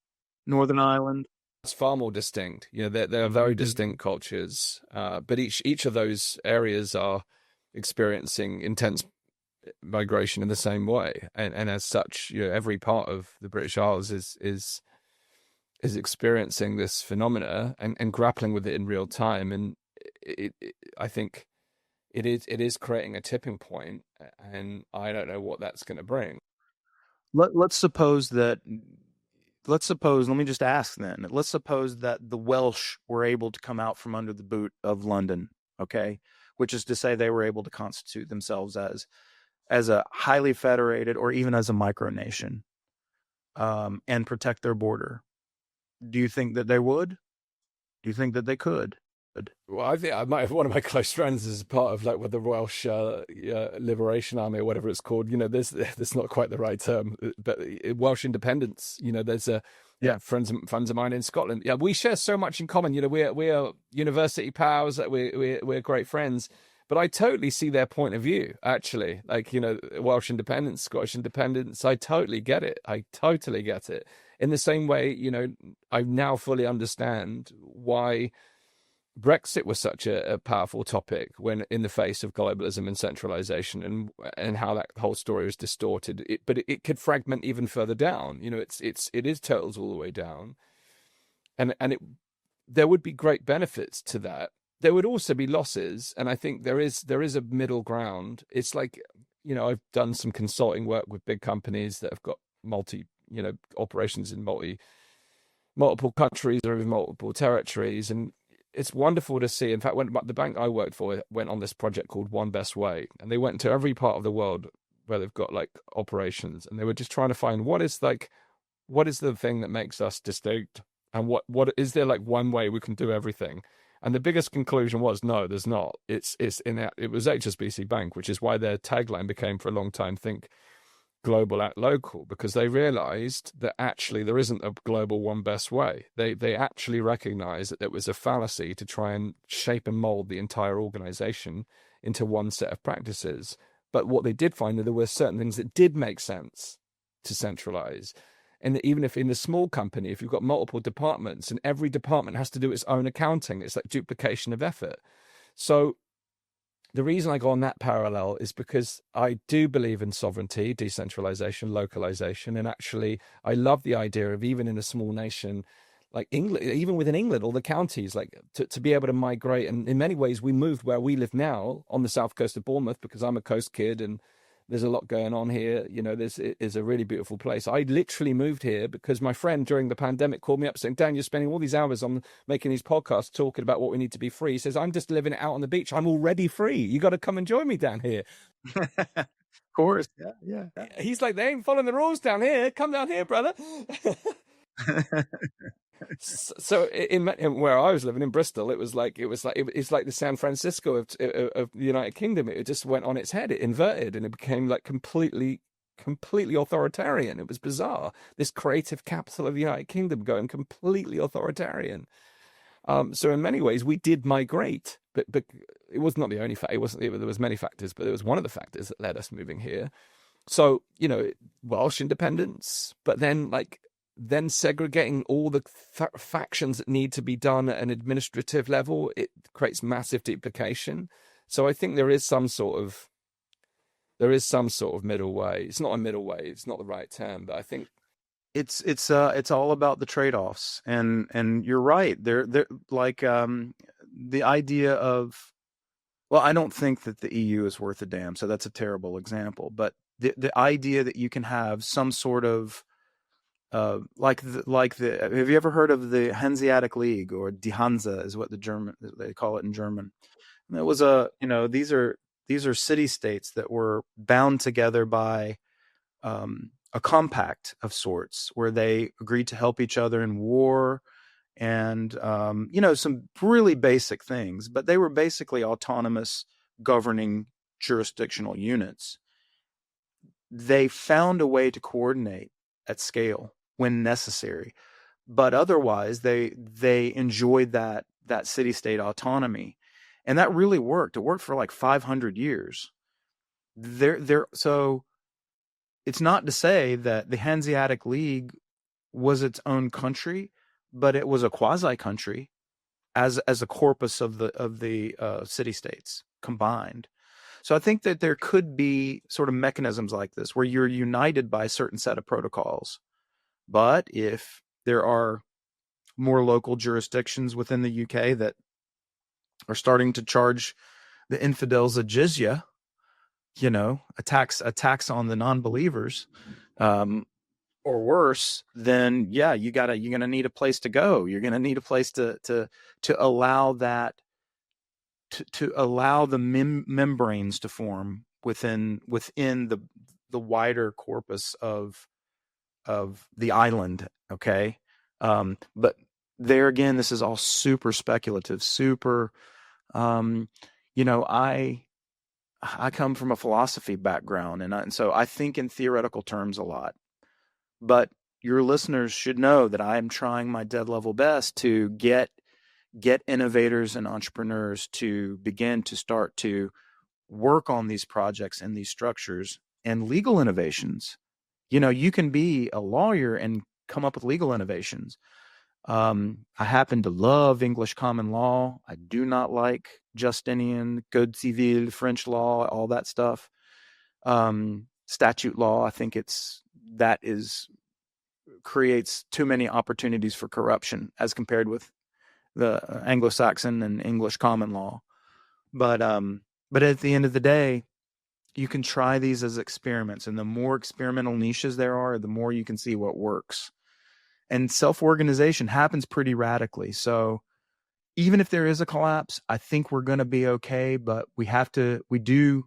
Northern Ireland. It's far more distinct. You know, they're very distinct cultures, but each of those areas are experiencing intense migration in the same way, and as such, you know, every part of the British Isles is experiencing this phenomena and grappling with it in real time. And I think it is creating a tipping point, and I don't know what that's going to bring. Let's suppose, let me just ask then. Let's suppose that the Welsh were able to come out from under the boot of London, okay? Which is to say they were able to constitute themselves as a highly federated or even as a micronation, and protect their border. Do you think that they would? Do you think that they could? Well, I think I might have one of my close friends as part of, like, with the Welsh Liberation Army or whatever it's called. You know, there's not quite the right term, but Welsh independence. You know, there's friends of mine in Scotland. Yeah, we share so much in common. You know, we are university pals. We're great friends. But I totally see their point of view, actually. Like, you know, Welsh independence, Scottish independence. I totally get it. In the same way, you know, I now fully understand why Brexit was such a powerful topic when in the face of globalism and centralization, and how that whole story was distorted. But it could fragment even further down. You know, it is turtles all the way down, and there would be great benefits to that. There would also be losses, and I think there is a middle ground. It's like, you know, I've done some consulting work with big companies that have got operations in multiple countries or even multiple territories, and it's wonderful to see. In fact, when the bank I worked for went on this project called One Best Way, and they went to every part of the world where they've got, like, operations, and they were just trying to find what is the thing that makes us distinct, and what is there, like, one way we can do everything. And the biggest conclusion was, no, there's not. It was HSBC Bank, which is why their tagline became for a long time, think global, act local, because they realized that actually there isn't a global one best way. They actually recognized that there was a fallacy to try and shape and mold the entire organization into one set of practices. But what they did find, that there were certain things that did make sense to centralize. And even if in a small company, if you've got multiple departments and every department has to do its own accounting, it's like duplication of effort. So the reason I go on that parallel is because I do believe in sovereignty, decentralization, localization. And actually, I love the idea of, even in a small nation like England, even within England, all the counties, like to be able to migrate. And in many ways, we moved where we live now on the south coast of Bournemouth, because I'm a coast kid and there's a lot going on here. You know, this is a really beautiful place. I literally moved here because my friend during the pandemic called me up saying, Dan, you're spending all these hours on making these podcasts talking about what we need to be free. He says, I'm just living it out on the beach. I'm already free. You got to come and join me down here. Of course. Yeah. He's like, they ain't following the rules down here. Come down here, brother. So in where I was living in Bristol, it's like the San Francisco of the United Kingdom. It just went on its head. It inverted, and it became like completely authoritarian. It was bizarre. This creative capital of the United Kingdom going completely authoritarian. So in many ways, we did migrate, but it was not the only fact. There was many factors, but it was one of the factors that led us moving here. So, you know, Welsh independence, but then segregating all the factions that need to be done at an administrative level, it creates massive duplication. So I think there is some sort of middle way. It's not a middle way. It's not the right term, but I think it's all about the trade-offs, and you're right. They're like the idea of, well, I don't think that the EU is worth a damn, so that's a terrible example. But the idea that you can have some sort of have you ever heard of the Hanziatic League, or Die Hansa is what they call it in German? And it was these are city states that were bound together by a compact of sorts where they agreed to help each other in war and, some really basic things, but they were basically autonomous governing jurisdictional units. They found a way to coordinate at scale when necessary, but otherwise they enjoyed that city-state autonomy, and that really worked. It worked for like 500 years. So it's not to say that the Hanziatic League was its own country, but it was a quasi country as a corpus of the city-states combined. So I think that there could be sort of mechanisms like this where you're united by a certain set of protocols. But if there are more local jurisdictions within the UK that are starting to charge the infidels a jizya, a tax on the non-believers, or worse, then yeah, you're gonna need a place to go. You're gonna need a place to allow that to allow the membranes to form within the wider corpus of the island. Okay. But there again, this is all super speculative, super, I come from a philosophy background, and so I think in theoretical terms a lot, but your listeners should know that I am trying my dead level best to get innovators and entrepreneurs to begin to start to work on these projects and these structures and legal innovations. You can be a lawyer and come up with legal innovations. I happen to love English common law. I do not like Justinian, Code Civil, French law, all that stuff. Statute law, I think creates too many opportunities for corruption as compared with the Anglo-Saxon and English common law. But at the end of the day, you can try these as experiments, and the more experimental niches there are, the more you can see what works. And self-organization happens pretty radically. So even if there is a collapse, I think we're going to be okay, but we do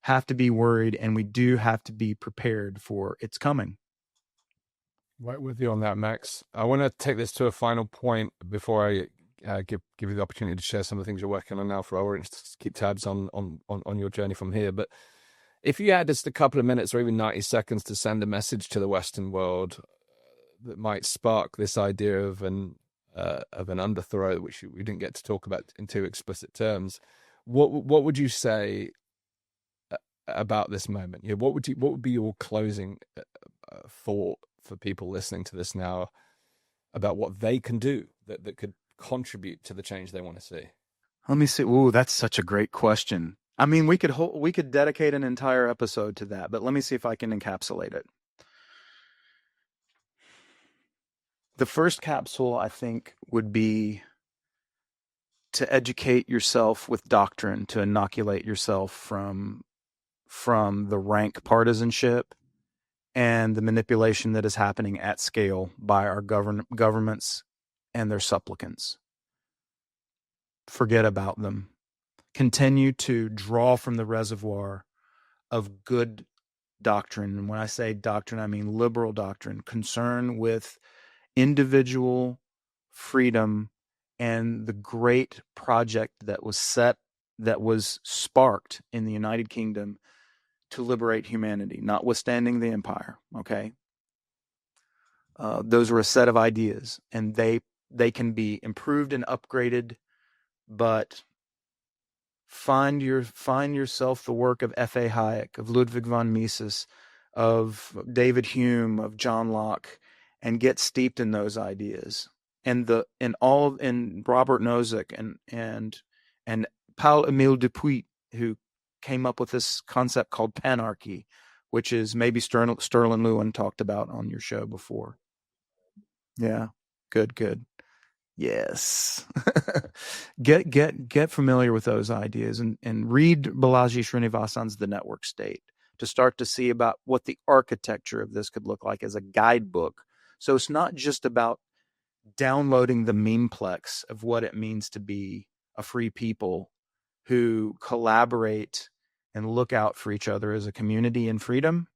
have to be worried, and we do have to be prepared for its coming. Right with you on that, Max. I want to take this to a final point before I give you the opportunity to share some of the things you're working on now for our audience to keep tabs on your journey from here. But if you had just a couple of minutes or even 90 seconds to send a message to the Western world that might spark this idea of an underthrow, which we didn't get to talk about in too explicit terms, what would you say about this moment? What would be your closing thought for people listening to this now about what they can do that could contribute to the change they want to see? Let me see. Ooh, that's such a great question. I mean, we could dedicate an entire episode to that, but let me see if I can encapsulate it. The first capsule, I think, would be to educate yourself with doctrine, to inoculate yourself from the rank partisanship and the manipulation that is happening at scale by our governments and their supplicants. Forget about them. Continue to draw from the reservoir of good doctrine. And when I say doctrine, I mean liberal doctrine, concern with individual freedom and the great project that was sparked in the United Kingdom to liberate humanity, notwithstanding the empire. Okay. Those were a set of ideas, and they can be improved and upgraded, but find yourself the work of F.A. Hayek, of Ludwig von Mises, of David Hume, of John Locke, and get steeped in those ideas. And Robert Nozick and Paul-Émile Dupuit, who came up with this concept called panarchy, which is maybe Sterling Lewin talked about on your show before. Yeah, good. Yes. Get familiar with those ideas and read Balaji Srinivasan's The Network State to start to see about what the architecture of this could look like as a guidebook. So it's not just about downloading the memeplex of what it means to be a free people who collaborate and look out for each other as a community in freedom,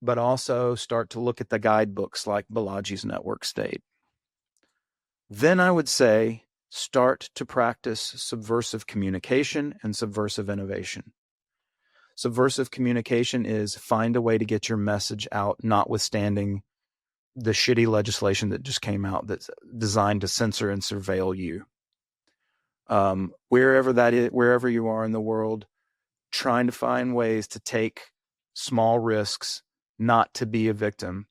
but also start to look at the guidebooks like Balaji's Network State. Then I would say start to practice subversive communication and subversive innovation. Subversive communication is find a way to get your message out, notwithstanding the shitty legislation that just came out that's designed to censor and surveil you. Wherever that is, wherever you are in the world, trying to find ways to take small risks, not to be a victim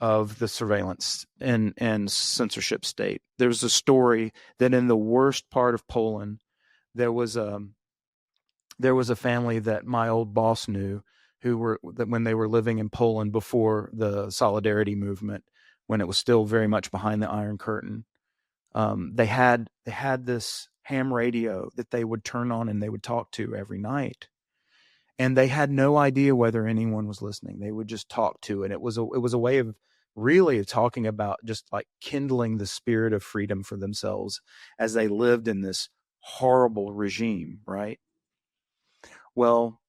of the surveillance and censorship state. There's a story that in the worst part of Poland, there was a family that my old boss knew that when they were living in Poland before the Solidarity movement, when it was still very much behind the Iron Curtain, they had this ham radio that they would turn on and they would talk to every night. And they had no idea whether anyone was listening. They would just talk to it. It was a way of really talking about just like kindling the spirit of freedom for themselves as they lived in this horrible regime, right? Well,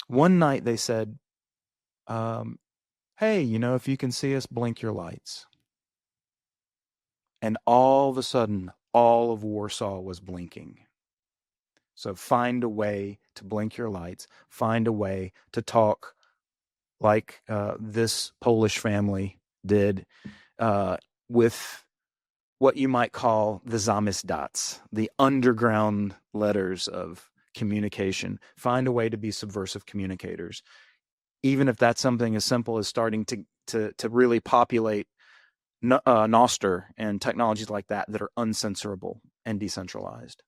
one night they said, hey, if you can see us, blink your lights. And all of a sudden, all of Warsaw was blinking. So find a way to blink your lights, find a way to talk like this Polish family did with what you might call the zamysdots, the underground letters of communication. Find a way to be subversive communicators, even if that's something as simple as starting to really populate Nostr and technologies like that are uncensorable and decentralized.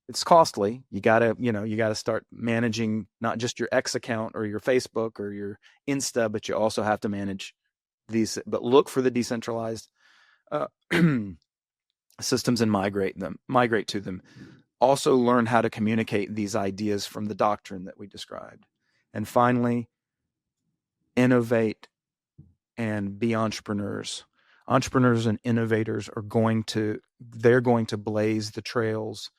It's costly. You gotta start managing not just your X account or your Facebook or your Insta, but you also have to manage these. But look for the decentralized systems and migrate to them. Also learn how to communicate these ideas from the doctrine that we described. And finally, innovate and be entrepreneurs. Entrepreneurs and innovators are going to blaze the trails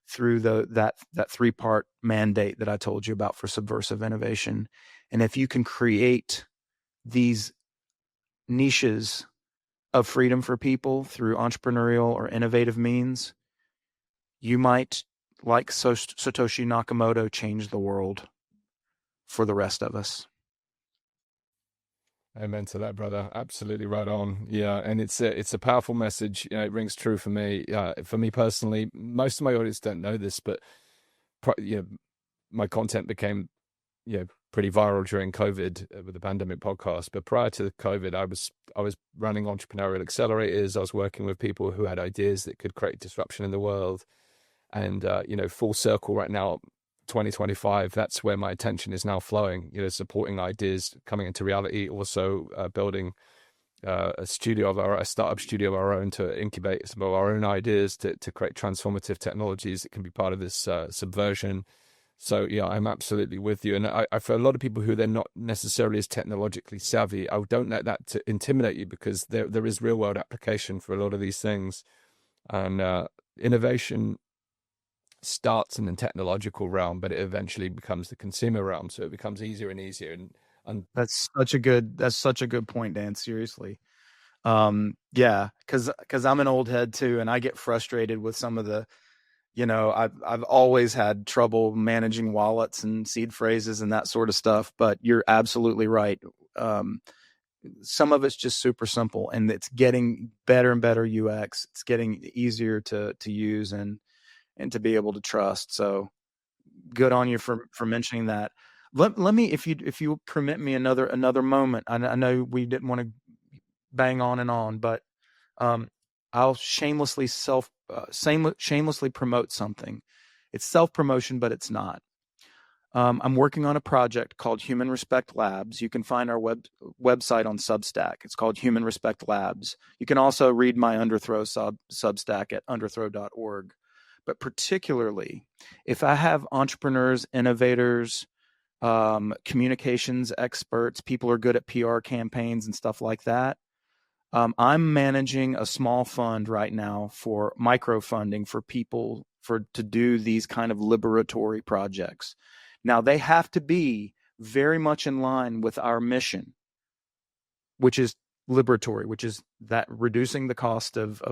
through that 3-part mandate that I told you about for subversive innovation. And if you can create these niches of freedom for people through entrepreneurial or innovative means, you might, like Satoshi Nakamoto, change the world for the rest of us. Amen to that, brother. Absolutely right on. Yeah, and it's a powerful message. It rings true for me. For me personally, most of my audience don't know this, but my content became pretty viral during COVID with the pandemic podcast. But prior to COVID, I was running entrepreneurial accelerators. I was working with people who had ideas that could create disruption in the world, and full circle right now. 2025, that's where my attention is now flowing, supporting ideas coming into reality, also building a startup studio of our own to incubate some of our own ideas to create transformative technologies that can be part of this subversion. So yeah, I'm absolutely with you. And I for a lot of people who they're not necessarily as technologically savvy, I don't let that to intimidate you, because there is real world application for a lot of these things. And innovation starts in the technological realm, but it eventually becomes the consumer realm. So it becomes easier and easier. And that's such a good point, Dan. Seriously. Yeah, because I'm an old head too, and I get frustrated with some of the, I've always had trouble managing wallets and seed phrases and that sort of stuff. But you're absolutely right. Some of it's just super simple, and it's getting better and better UX. It's getting easier to use and to be able to trust. So good on you for mentioning that. Let me, if you permit me another moment. I know we didn't want to bang on and on, but I'll shamelessly promote something. It's self-promotion, but it's not. I'm working on a project called Human Respect Labs. You can find our website on Substack. It's called Human Respect Labs. You can also read my Underthrow Substack at underthrow.org. But particularly, if I have entrepreneurs, innovators, communications experts, people who are good at PR campaigns and stuff like that, I'm managing a small fund right now for microfunding for people to do these kind of liberatory projects. Now, they have to be very much in line with our mission, which is liberatory, which is that reducing the cost of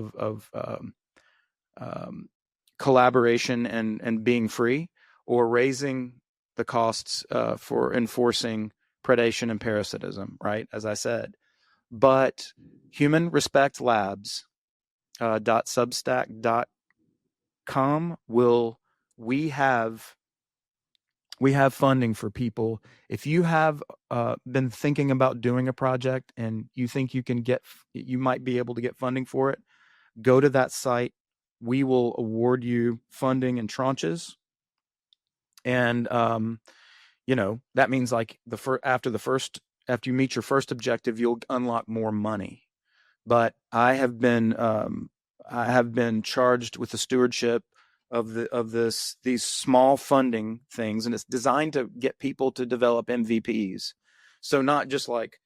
collaboration and being free, or raising the costs for enforcing predation and parasitism, right? As I said. But Human Respect Labs .substack.com we have funding for people. If you have been thinking about doing a project and you think you might be able to get funding for it, go to that site. We will award you funding in tranches. And, that means like after you meet your first objective, you'll unlock more money. But I have been charged with the stewardship of these small funding things, and it's designed to get people to develop MVPs. So not just like,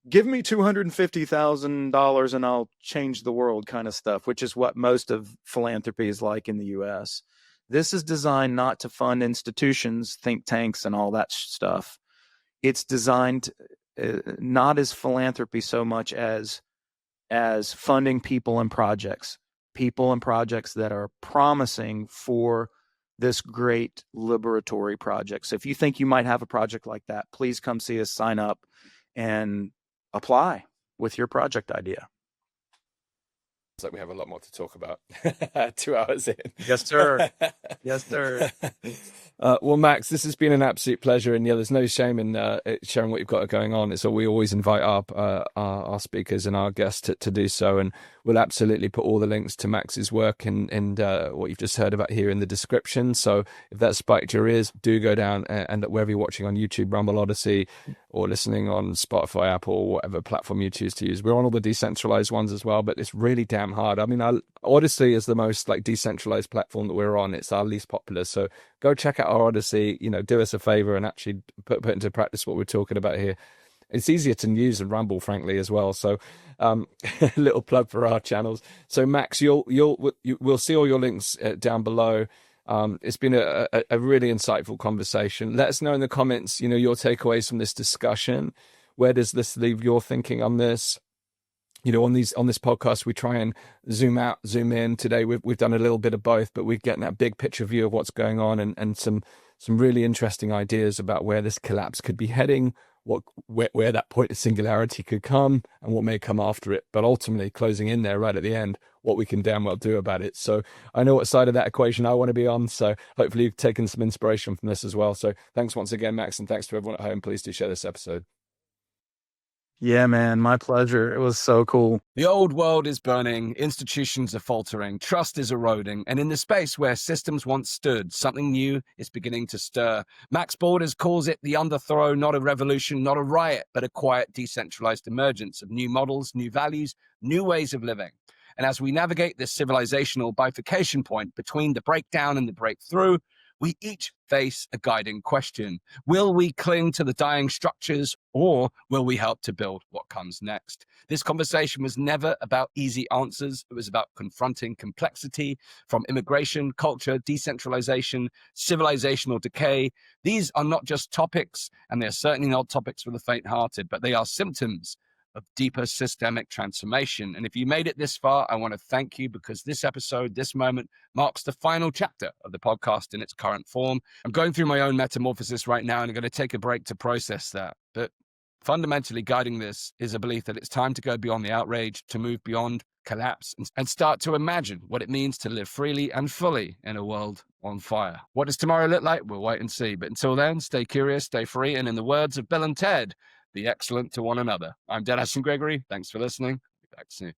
give me $250,000 and I'll change the world kind of stuff, which is what most of philanthropy is like in the US. This is designed not to fund institutions, think tanks, and all that stuff. It's designed not as philanthropy so much as funding people and projects that are promising for this great liberatory project. So if you think you might have a project like that, please come see us, sign up, and apply with your project idea. It's like we have a lot more to talk about. 2 hours in. Yes, sir. Yes, sir. Well, Max, this has been an absolute pleasure, and there's no shame in sharing what you've got going on. It's all we always invite our speakers and our guests to do so, and we'll absolutely put all the links to Max's work and what you've just heard about here in the description. So if that spiked your ears, do go down and wherever you're watching on YouTube, Rumble, Odyssey, or listening on Spotify, Apple, or whatever platform you choose to use. We're on all the decentralized ones as well, but it's really damn hard. I mean, Odyssey is the most decentralized platform that we're on. It's our least popular. So go check out our Odyssey, do us a favor and actually put into practice what we're talking about here. It's easier to use than Rumble, frankly, as well. So little plug for our channels. So Max, we'll see all your links down below. It's been a really insightful conversation. Let us know in the comments, your takeaways from this discussion. Where does this leave your thinking on this? On this podcast, we try and zoom out, zoom in. Today, we've done a little bit of both, but we're getting that big picture view of what's going on and some really interesting ideas about where this collapse could be heading, where that point of singularity could come, and what may come after it. But ultimately, closing in there right at the end, what we can damn well do about it. So I know what side of that equation I want to be on. So hopefully you've taken some inspiration from this as well. So thanks once again, Max, and thanks to everyone at home. Please do share this episode. Yeah, man, my pleasure. It was so cool. The old world is burning, institutions are faltering, trust is eroding, and in the space where systems once stood, something new is beginning to stir. Max Borders calls it the underthrow, not a revolution, not a riot, but a quiet, decentralized emergence of new models, new values, new ways of living. And as we navigate this civilisational bifurcation point between the breakdown and the breakthrough, we each face a guiding question. Will we cling to the dying structures, or will we help to build what comes next? This conversation was never about easy answers. It was about confronting complexity from immigration, culture, decentralization, civilizational decay. These are not just topics, and they're certainly not topics for the faint-hearted, but they are symptoms of deeper systemic transformation. And if you made it this far, I want to thank you, because this episode, this moment, marks the final chapter of the podcast in its current form. I'm going through my own metamorphosis right now, and I'm going to take a break to process that. But fundamentally guiding this is a belief that it's time to go beyond the outrage, to move beyond collapse, and start to imagine what it means to live freely and fully in a world on fire. What does tomorrow look like? We'll wait and see. But until then, stay curious, stay free, and in the words of Bill and Ted, be excellent to one another. I'm Astin-Gregory. Thanks for listening. Be back soon.